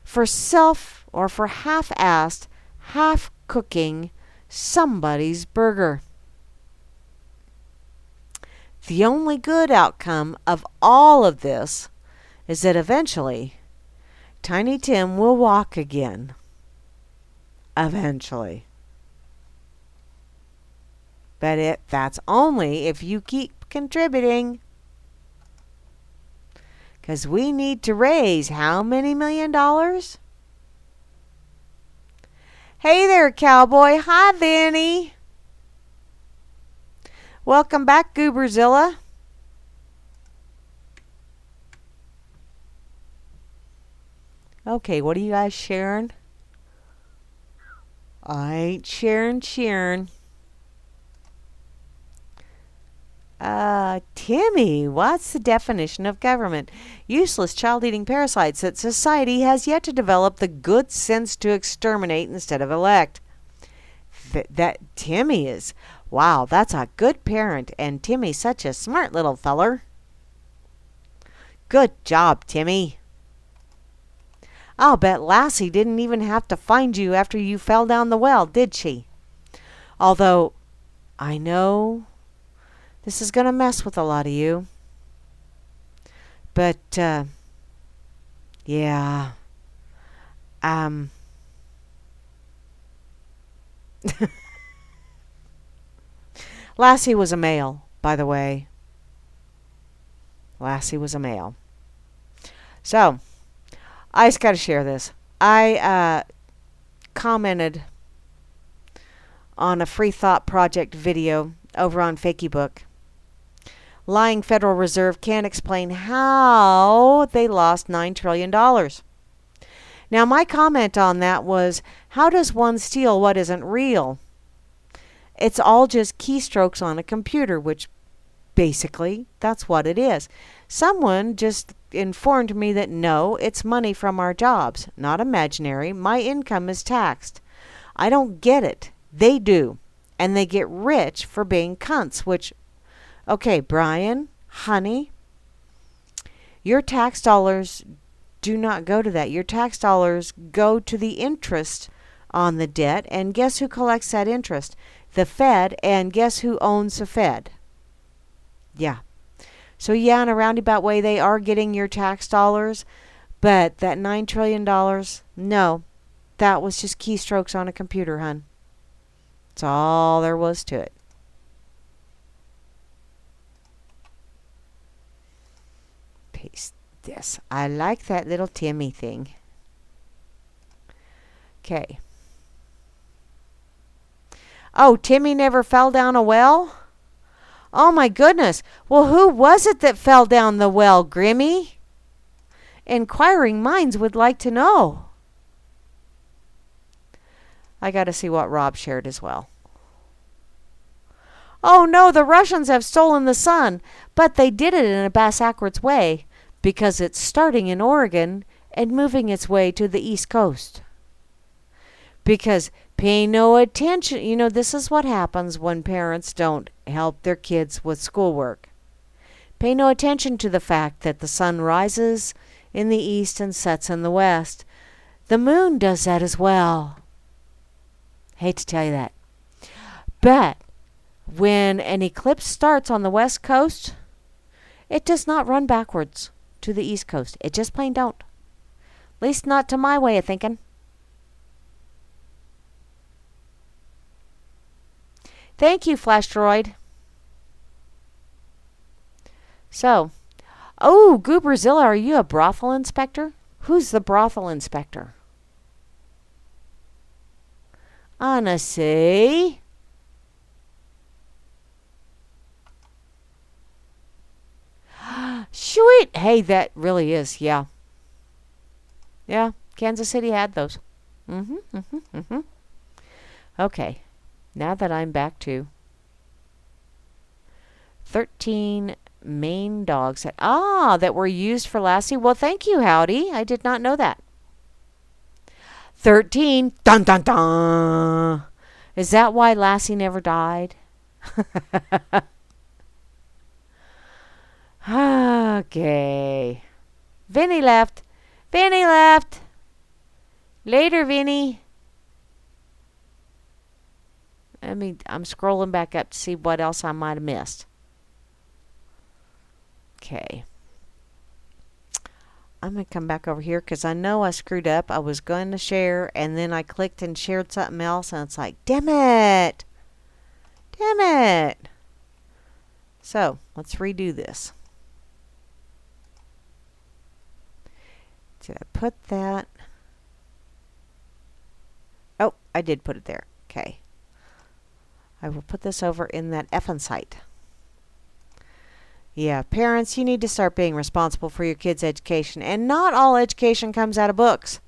for self or for half-assed, half-cooking somebody's burger. The only good outcome of all of this is that eventually Tiny Tim will walk again. Eventually. But that's only if you keep contributing. Because we need to raise how many $1 million? Hey there, cowboy. Hi, Vinny. Welcome back, Gooberzilla. Okay, what are you guys sharing? I ain't sharing. Timmy, what's the definition of government? Useless child-eating parasites that society has yet to develop the good sense to exterminate instead of elect. That Timmy is... Wow, that's a good parent, and Timmy's such a smart little feller. Good job, Timmy. I'll bet Lassie didn't even have to find you after you fell down the well, did she? Although, I know this is going to mess with a lot of you. But, yeah. Lassie was a male, by the way. Lassie was a male. So, I just got to share this. I commented on a Free Thought Project video over on FakeyBook. Lying Federal Reserve can't explain how they lost $9 trillion. Now, my comment on that was, how does one steal what isn't real? It's all just keystrokes on a computer, which basically that's what it is. Someone just informed me that no, it's money from our jobs, not imaginary. My income is taxed. I don't get it. They do. And they get rich for being cunts, which, okay, Brian, honey, your tax dollars do not go to that. Your tax dollars go to the interest on the debt, and guess who collects that interest? The Fed, and guess who owns the Fed? Yeah. So yeah, in a roundabout way, they are getting your tax dollars, but that $9 trillion, no, that was just keystrokes on a computer, hun. That's all there was to it. Paste this. I like that little Timmy thing. Okay. Oh, Timmy never fell down a well? Oh my goodness. Well, who was it that fell down the well, Grimmy? Inquiring minds would like to know. I got to see what Rob shared as well. Oh no, the Russians have stolen the sun, but they did it in a bass-backwards way because it's starting in Oregon and moving its way to the East Coast. Because pay no attention. You know, this is what happens when parents don't help their kids with schoolwork. Pay no attention to the fact that the sun rises in the east and sets in the west. The moon does that as well. Hate to tell you that. But when an eclipse starts on the west coast, it does not run backwards to the east coast. It just plain don't. At least not to my way of thinking. Thank you, Flash Droid. So, Gooberzilla, are you a brothel inspector? Who's the brothel inspector? Honestly. Sweet. Hey, that really is, yeah. Yeah, Kansas City had those. Okay, now that I'm back to 13 Maine dogs that were used for Lassie. Well, thank you, Howdy. I did not know that. 13. Dun dun dun. Is that why Lassie never died? Okay. Vinny left. Vinny left. Later, Vinny. I'm scrolling back up to see what else I might have missed. Okay. I'm going to come back over here because I know I screwed up. I was going to share and then I clicked and shared something else and it's like, damn it. Damn it. So, let's redo this. Did I put that? Oh, I did put it there. Okay. I will put this over in that effing site. Yeah, parents, you need to start being responsible for your kids' education. And not all education comes out of books.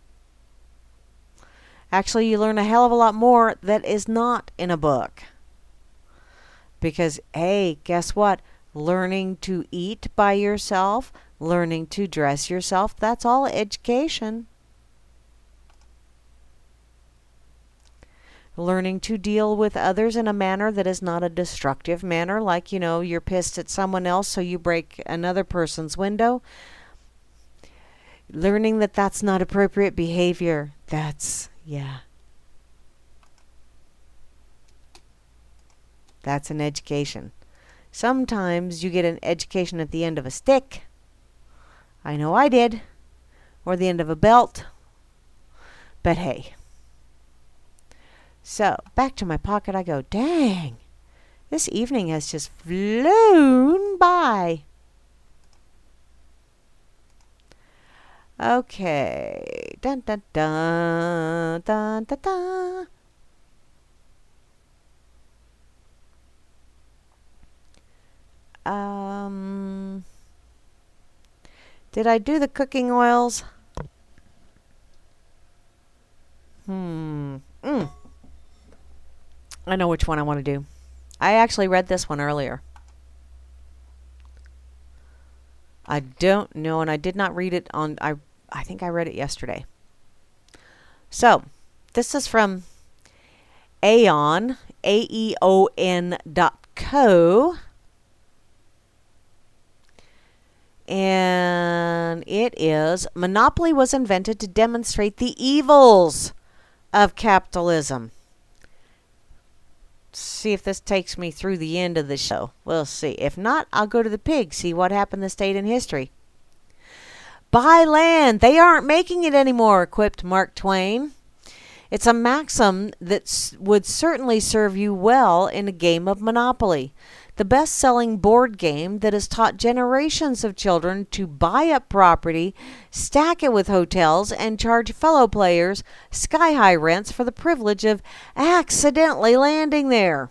Actually, you learn a hell of a lot more that is not in a book. Because, hey, guess what? Learning to eat by yourself, learning to dress yourself, that's all education. Learning to deal with others in a manner that is not a destructive manner, like, you're pissed at someone else, so you break another person's window. Learning that that's not appropriate behavior. That's an education. Sometimes you get an education at the end of a stick. I know I did. Or the end of a belt. But hey. So, back to my pocket I go. Dang. This evening has just flown by. Okay. Dun dun dun dun dun dun. Did I do the cooking oils? I know which one I want to do. I actually read this one earlier. I don't know, and I did not read it on... I think I read it yesterday. So, this is from Aeon, AEON.co. And it is, monopoly was invented to demonstrate the evils of capitalism. See if this takes me through the end of the show. We'll see. If not, I'll go to the pig, see what happened this date in history. Buy land. They aren't making it anymore, quipped Mark Twain. It's a maxim that would certainly serve you well in a game of Monopoly. The best-selling board game that has taught generations of children to buy up property, stack it with hotels, and charge fellow players sky-high rents for the privilege of accidentally landing there.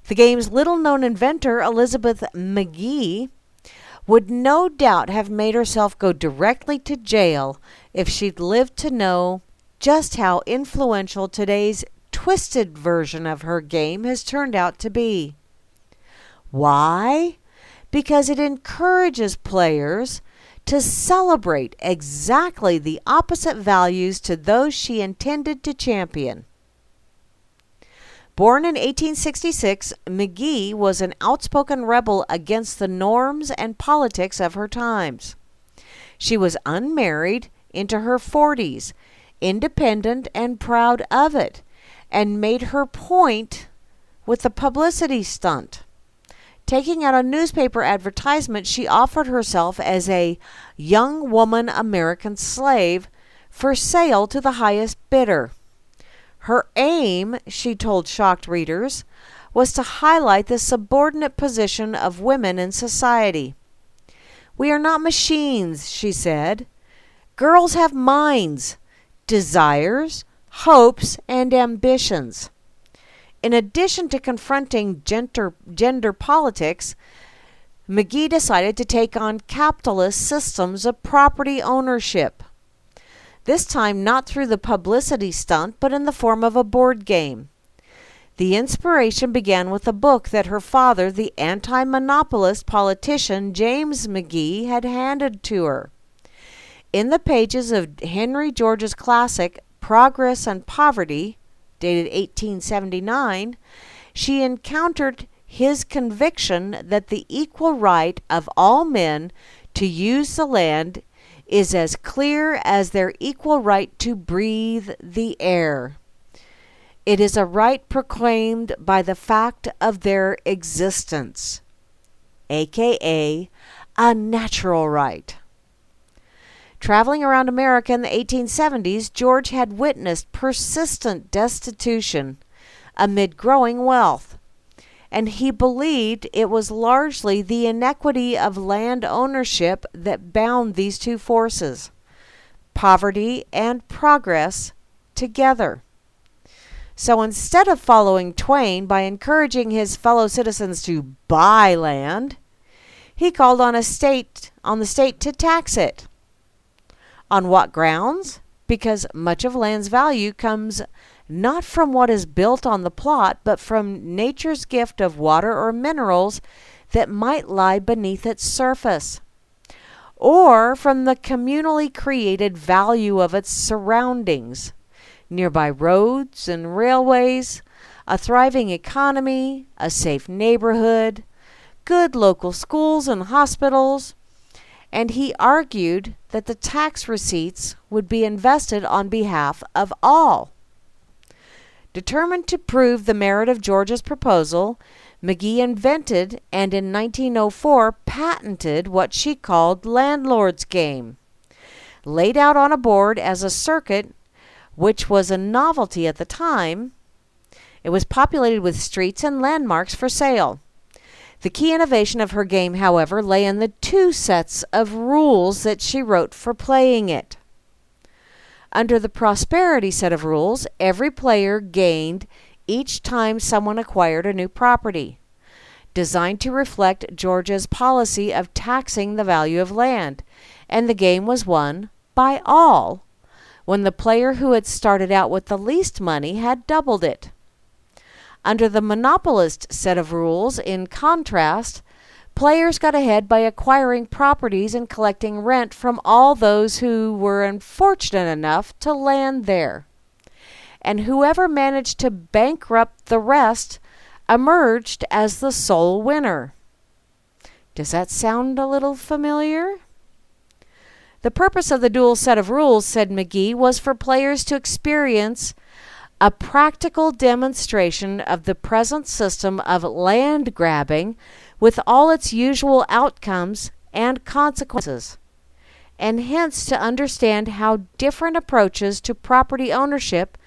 The game's little-known inventor, Elizabeth McGee, would no doubt have made herself go directly to jail if she'd lived to know just how influential today's twisted version of her game has turned out to be. Why? Because it encourages players to celebrate exactly the opposite values to those she intended to champion. Born in 1866, McGee was an outspoken rebel against the norms and politics of her times. She was unmarried into her 40s independent and proud of it, and made her point with a publicity stunt. Taking out a newspaper advertisement, she offered herself as a young woman American slave for sale to the highest bidder. Her aim, she told shocked readers, was to highlight the subordinate position of women in society. "We are not machines," she said. "Girls have minds, desires, hopes, and ambitions." In addition to confronting gender politics, McGee decided to take on capitalist systems of property ownership. This time not through the publicity stunt, but in the form of a board game. The inspiration began with a book that her father, the anti-monopolist politician James McGee, had handed to her. In the pages of Henry George's classic Progress and Poverty, dated 1879, she encountered his conviction that the equal right of all men to use the land is as clear as their equal right to breathe the air. It is a right proclaimed by the fact of their existence, aka a natural right. Traveling around America in the 1870s, George had witnessed persistent destitution amid growing wealth, and he believed it was largely the inequity of land ownership that bound these two forces, poverty and progress, together. So instead of following Twain by encouraging his fellow citizens to buy land, he called on the state to tax it. On what grounds? Because much of land's value comes not from what is built on the plot, but from nature's gift of water or minerals that might lie beneath its surface, or from the communally created value of its surroundings, nearby roads and railways, a thriving economy, a safe neighborhood, good local schools and hospitals, and he argued that the tax receipts would be invested on behalf of all. Determined to prove the merit of George's proposal, McGee invented and in 1904 patented what she called landlord's game. Laid out on a board as a circuit, which was a novelty at the time, it was populated with streets and landmarks for sale. The key innovation of her game, however, lay in the two sets of rules that she wrote for playing it. Under the prosperity set of rules, every player gained each time someone acquired a new property, designed to reflect Georgia's policy of taxing the value of land, and the game was won by all when the player who had started out with the least money had doubled it. Under the monopolist set of rules, in contrast, players got ahead by acquiring properties and collecting rent from all those who were unfortunate enough to land there. And whoever managed to bankrupt the rest emerged as the sole winner. Does that sound a little familiar? The purpose of the dual set of rules, said McGee, was for players to experience a practical demonstration of the present system of land grabbing with all its usual outcomes and consequences, and hence to understand how different approaches to property ownership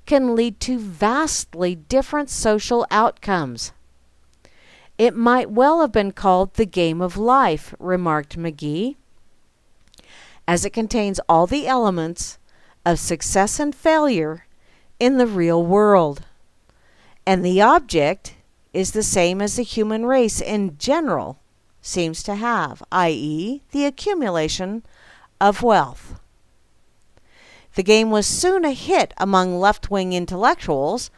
can lead to vastly different social outcomes. It might well have been called the game of life, remarked McGee, as it contains all the elements of success and failure in the real world. And the object is the same as the human race in general seems to have, i.e., the accumulation of wealth. The game was soon a hit among left-wing intellectuals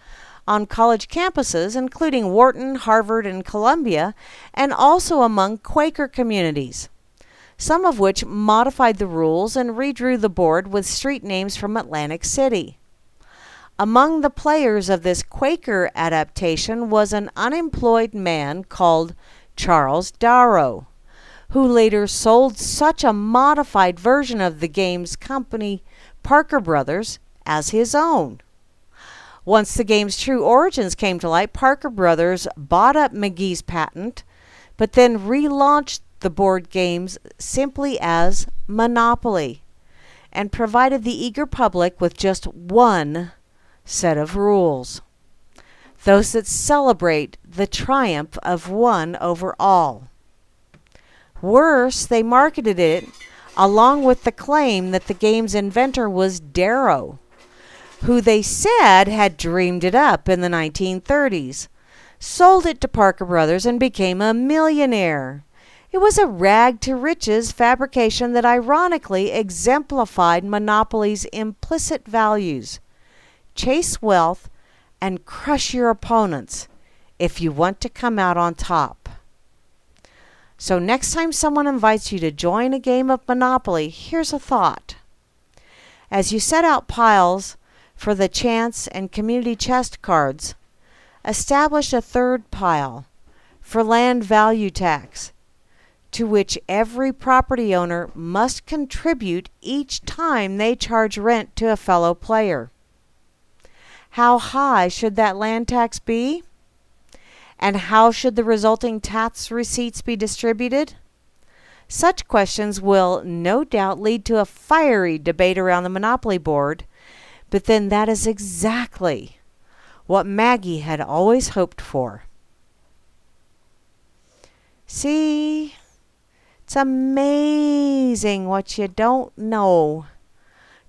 on college campuses, including Wharton, Harvard, and Columbia, and also among Quaker communities, some of which modified the rules and redrew the board with street names from Atlantic City. Among the players of this Quaker adaptation was an unemployed man called Charles Darrow, who later sold such a modified version of the game's company, Parker Brothers, as his own. Once the game's true origins came to light, Parker Brothers bought up McGee's patent, but then relaunched the board games simply as Monopoly and provided the eager public with just one set of rules, those that celebrate the triumph of one over all. Worse, they marketed it along with the claim that the game's inventor was Darrow, who they said had dreamed it up in the 1930s, sold it to Parker Brothers, and became a millionaire. It was a rag-to-riches fabrication that ironically exemplified Monopoly's implicit values: chase wealth and crush your opponents if you want to come out on top. So next time someone invites you to join a game of Monopoly, here's a thought. As you set out piles for the chance and community chest cards, establish a third pile for land value tax, to which every property owner must contribute each time they charge rent to a fellow player. How high should that land tax be? And how should the resulting tax receipts be distributed? Such questions will no doubt lead to a fiery debate around the Monopoly board, but then that is exactly what Maggie had always hoped for. See, it's amazing what you don't know.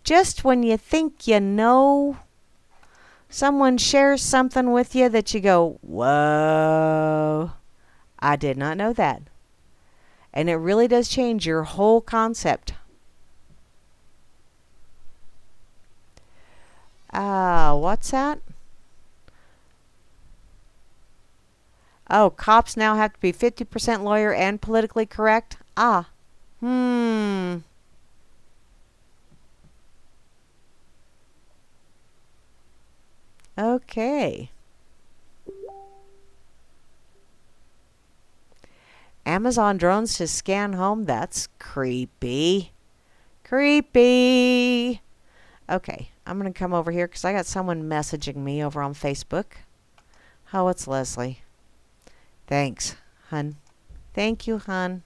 Just when you think you know, someone shares something with you that you go, whoa, I did not know that. And it really does change your whole concept. What's that? Oh, cops now have to be 50% lawyer and politically correct? Okay. Amazon drones to scan home? That's creepy. Creepy. Okay, I'm going to come over here because I got someone messaging me over on Facebook. Oh, it's Leslie. Thanks, hun. Thank you, hun.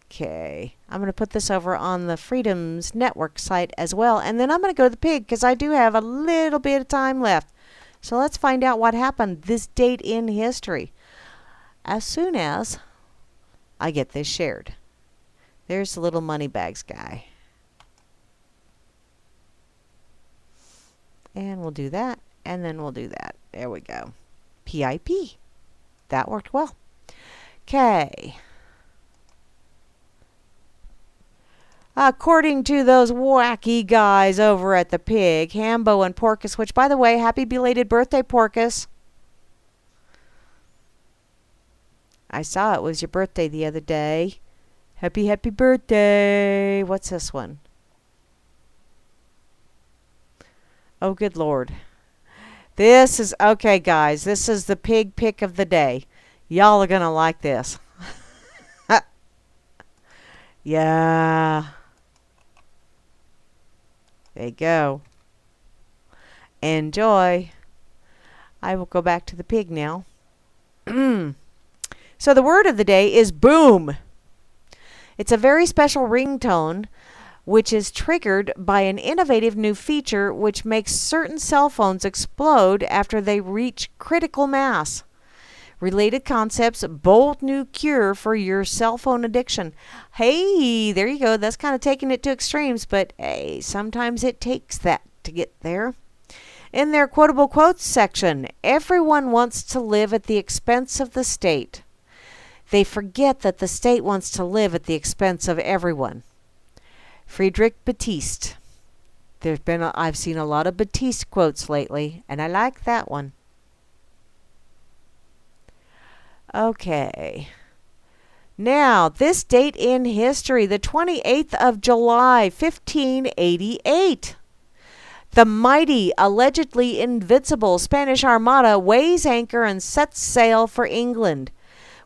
Okay, I'm going to put this over on the Freedoms Network site as well, and then I'm going to go to the pig because I do have a little bit of time left. So let's find out what happened this date in history as soon as I get this shared. There's the little money bags guy. And we'll do that, and then we'll do that. There we go. PIP. That worked well. Okay. According to those wacky guys over at the pig, Hambo and Porkus, which, by the way, happy belated birthday, Porkus. I saw it was your birthday the other day. Happy, happy birthday. What's this one? Oh, good Lord. This is, okay, guys, this is the pig pick of the day. Y'all are going to like this. Yeah. There you go. Enjoy. I will go back to the pig now. So the word of the day is boom. It's a very special ringtone which is triggered by an innovative new feature which makes certain cell phones explode after they reach critical mass. Related concepts, bold new cure for your cell phone addiction. Hey, there you go. That's kind of taking it to extremes, but hey, sometimes it takes that to get there. In their quotable quotes section, everyone wants to live at the expense of the state. They forget that the state wants to live at the expense of everyone. Friedrich Batiste. I've seen a lot of Batiste quotes lately, and I like that one. Okay. Now, this date in history, the 28th of July, 1588. The mighty, allegedly invincible Spanish Armada weighs anchor and sets sail for England,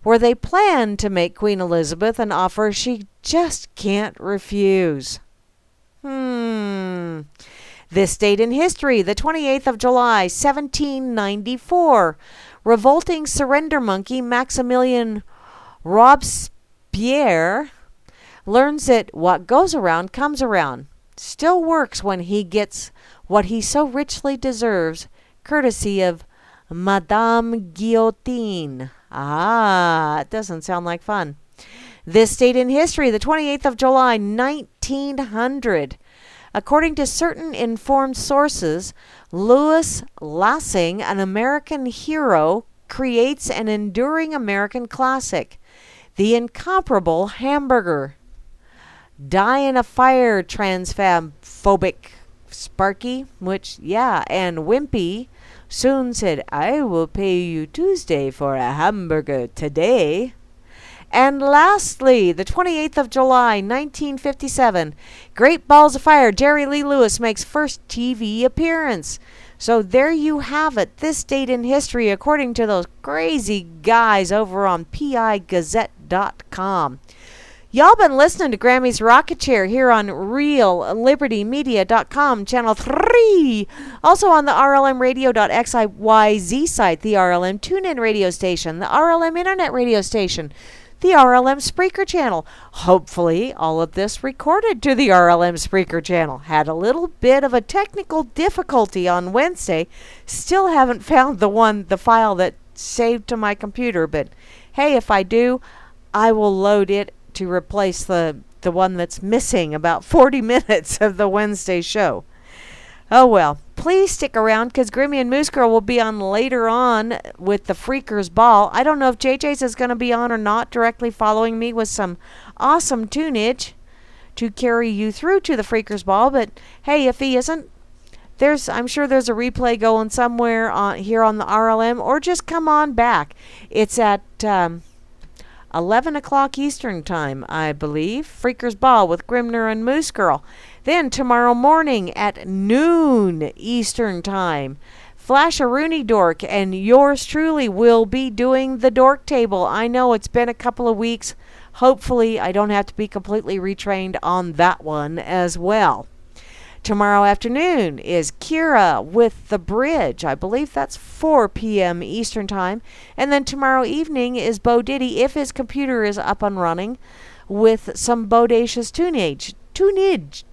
where they plan to make Queen Elizabeth an offer she just can't refuse. This date in history, the 28th of July, 1794. Revolting surrender monkey Maximilian Robespierre learns that what goes around comes around. Still works when he gets what he so richly deserves, courtesy of Madame Guillotine. It doesn't sound like fun. This date in history, the 28th of July, 1900. According to certain informed sources, Louis Lassing, an American hero, creates an enduring American classic, the incomparable hamburger. Die in a fire, transphobic Sparky, and Wimpy soon said, I will pay you Tuesday for a hamburger today. And lastly, the 28th of July, 1957, Great Balls of Fire, Jerry Lee Lewis makes first TV appearance. So there you have it, this date in history according to those crazy guys over on pigazette.com. Y'all been listening to Grammy's Rocket Chair here on RealLibertyMedia.com, Channel 3. Also on the RLMRadio.xyz site, the RLM TuneIn radio station, the RLM Internet radio station, the RLM Spreaker channel. Hopefully, all of this recorded to the RLM Spreaker channel. Had a little bit of a technical difficulty on Wednesday. Still haven't found the file that saved to my computer, but hey, if I do, I will load it to replace the one that's missing about 40 minutes of the Wednesday show. Oh well, please stick around because Grammy and Moose Girl will be on later on with the Freakers Ball. I don't know if JJ's is going to be on or not, directly following me with some awesome tunage to carry you through to the Freakers Ball. But hey, if he isn't, I'm sure there's a replay going somewhere here on the RLM, or just come on back. It's at 11 o'clock Eastern Time, I believe. Freakers Ball with Grimner and Moose Girl. Then tomorrow morning at noon Eastern Time, Flash a Rooney Dork and yours truly will be doing the Dork Table. I know it's been a couple of weeks. Hopefully I don't have to be completely retrained on that one as well. Tomorrow afternoon is Kira with The Bridge. I believe that's 4 p.m. Eastern Time. And then tomorrow evening is Bo Diddy, if his computer is up and running, with some bodacious tunage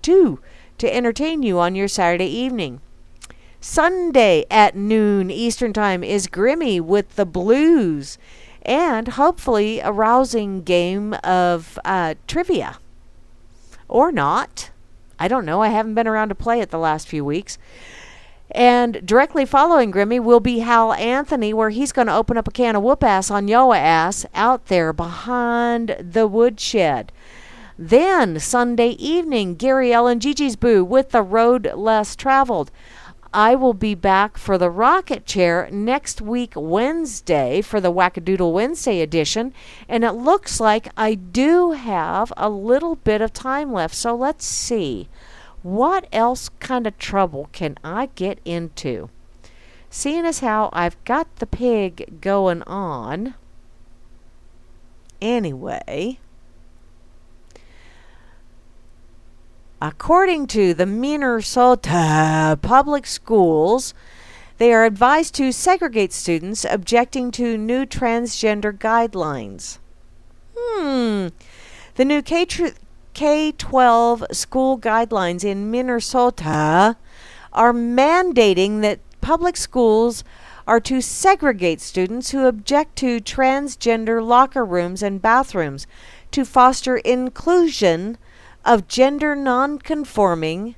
too, to entertain you on your Saturday evening. Sunday at noon Eastern Time is Grimmy with The Blues, and hopefully a rousing game of trivia. Or not. I don't know. I haven't been around to play it the last few weeks. And directly following Grimmy will be Hal Anthony, where he's going to open up a can of whoop ass on Yoa ass out there behind the woodshed. Then Sunday evening, Gary L and Gigi's Boo with The Road Less Traveled. I will be back for the Rocket Chair next week Wednesday for the Wackadoodle Wednesday edition, and it looks like I do have a little bit of time left, so let's see. What else kind of trouble can I get into? Seeing as how I've got the pig going on. Anyway, according to the Minnesota Public Schools, they are advised to segregate students objecting to new transgender guidelines. The new K-12 school guidelines in Minnesota are mandating that public schools are to segregate students who object to transgender locker rooms and bathrooms to foster inclusion of gender non-conforming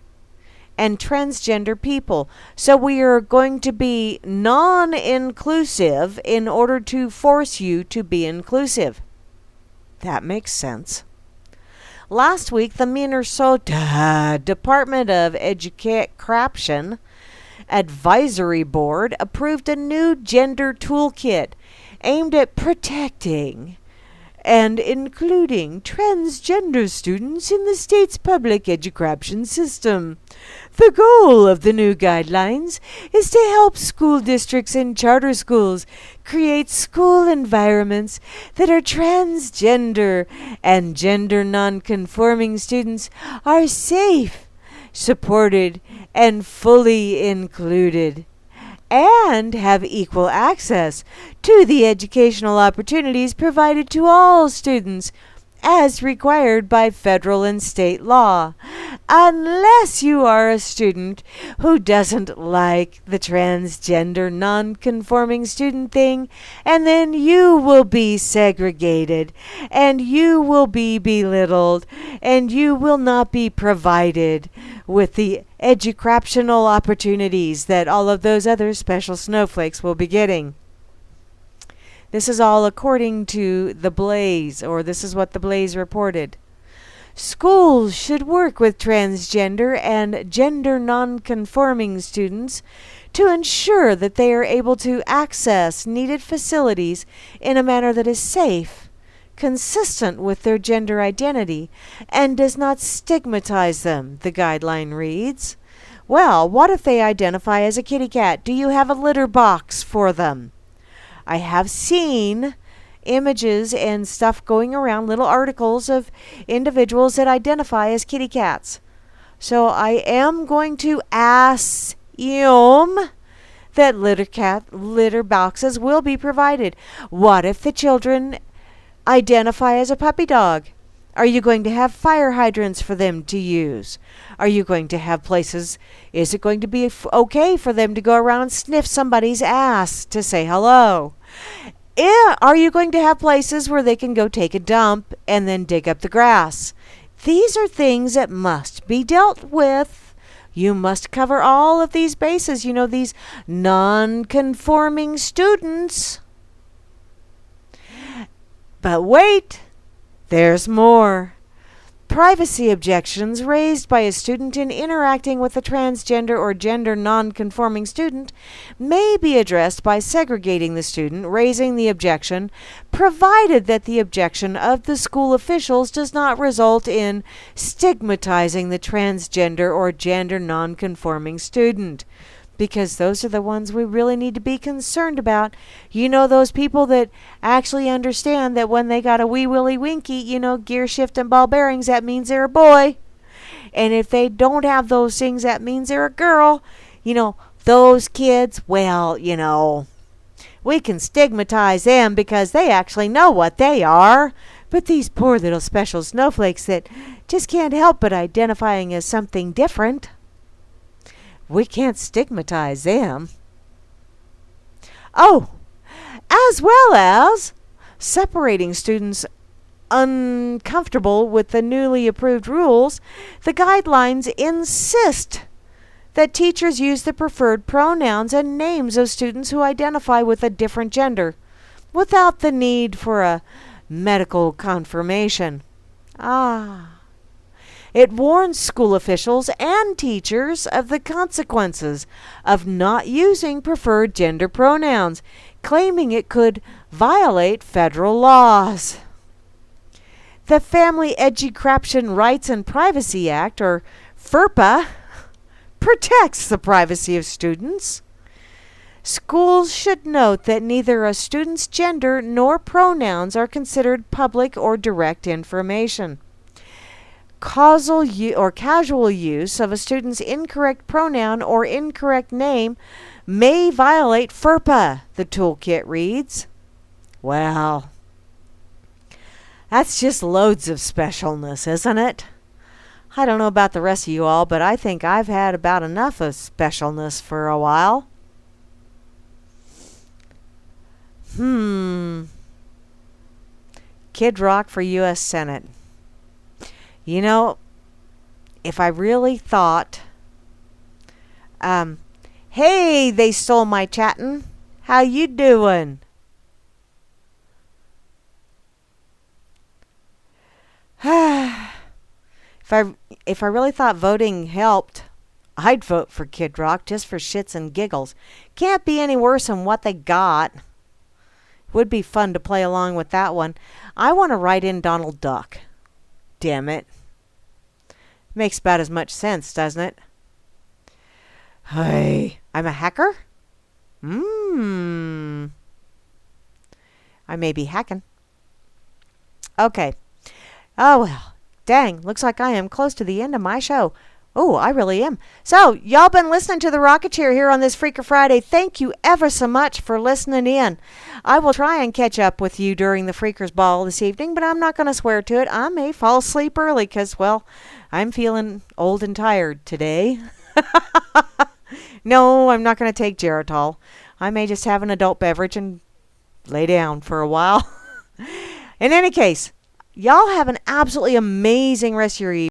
and transgender people. So we are going to be non-inclusive in order to force you to be inclusive. That makes sense. Last week, the Minnesota Department of Education Advisory Board approved a new gender toolkit aimed at protecting and including transgender students in the state's public education system. The goal of the new guidelines is to help school districts and charter schools create school environments that are transgender and gender non-conforming students are safe, supported, and fully included, and have equal access to the educational opportunities provided to all students as required by federal and state law, unless you are a student who doesn't like the transgender non-conforming student thing, and then you will be segregated, and you will be belittled, and you will not be provided with the educational opportunities that all of those other special snowflakes will be getting. This is all according to The Blaze, or this is what The Blaze reported. Schools should work with transgender and gender non-conforming students to ensure that they are able to access needed facilities in a manner that is safe, consistent with their gender identity, and does not stigmatize them, the guideline reads. Well, what if they identify as a kitty cat? Do you have a litter box for them? I have seen images and stuff going around, little articles of individuals that identify as kitty cats. So I am going to assume that litter boxes will be provided. What if the children identify as a puppy dog? Are you going to have fire hydrants for them to use? Are you going to have places? Is it going to be okay for them to go around and sniff somebody's ass to say hello? Are you going to have places where they can go take a dump and then dig up the grass? These are things that must be dealt with. You must cover all of these bases. You know, these non-conforming students. But wait, there's more. Privacy objections raised by a student in interacting with a transgender or gender non-conforming student may be addressed by segregating the student raising the objection, provided that the objection of the school officials does not result in stigmatizing the transgender or gender non-conforming student. Because those are the ones we really need to be concerned about. You know, those people that actually understand that when they got a wee willy winky, you know, gear shift and ball bearings, that means they're a boy. And if they don't have those things, that means they're a girl. You know, those kids, well, you know, we can stigmatize them because they actually know what they are. But these poor little special snowflakes that just can't help but identifying as something different, we can't stigmatize them. Oh, as well as separating students uncomfortable with the newly approved rules, the guidelines insist that teachers use the preferred pronouns and names of students who identify with a different gender, without the need for a medical confirmation. It warns school officials and teachers of the consequences of not using preferred gender pronouns, claiming it could violate federal laws. The Family Education Rights and Privacy Act, or FERPA, protects the privacy of students. Schools should note that neither a student's gender nor pronouns are considered public or direct information. Casual use of a student's incorrect pronoun or incorrect name may violate FERPA, the toolkit reads. Well, that's just loads of specialness, isn't it? I don't know about the rest of you all, but I think I've had about enough of specialness for a while. Kid Rock for U.S. Senate. You know, if I really thought, hey, they stole my chatting. How you doing? If I really thought voting helped, I'd vote for Kid Rock just for shits and giggles. Can't be any worse than what they got. Would be fun to play along with that one. I want to write in Donald Duck. Damn it. Makes about as much sense, doesn't it? Hey, I'm a hacker? I may be hacking. Okay. Oh, well. Dang, looks like I am close to the end of my show. Oh, I really am. So, y'all been listening to the Rocketeer here on this Freaker Friday. Thank you ever so much for listening in. I will try and catch up with you during the Freakers Ball this evening, but I'm not going to swear to it. I may fall asleep early because, well, I'm feeling old and tired today. No, I'm not going to take Geritol. I may just have an adult beverage and lay down for a while. In any case, y'all have an absolutely amazing rest of your evening.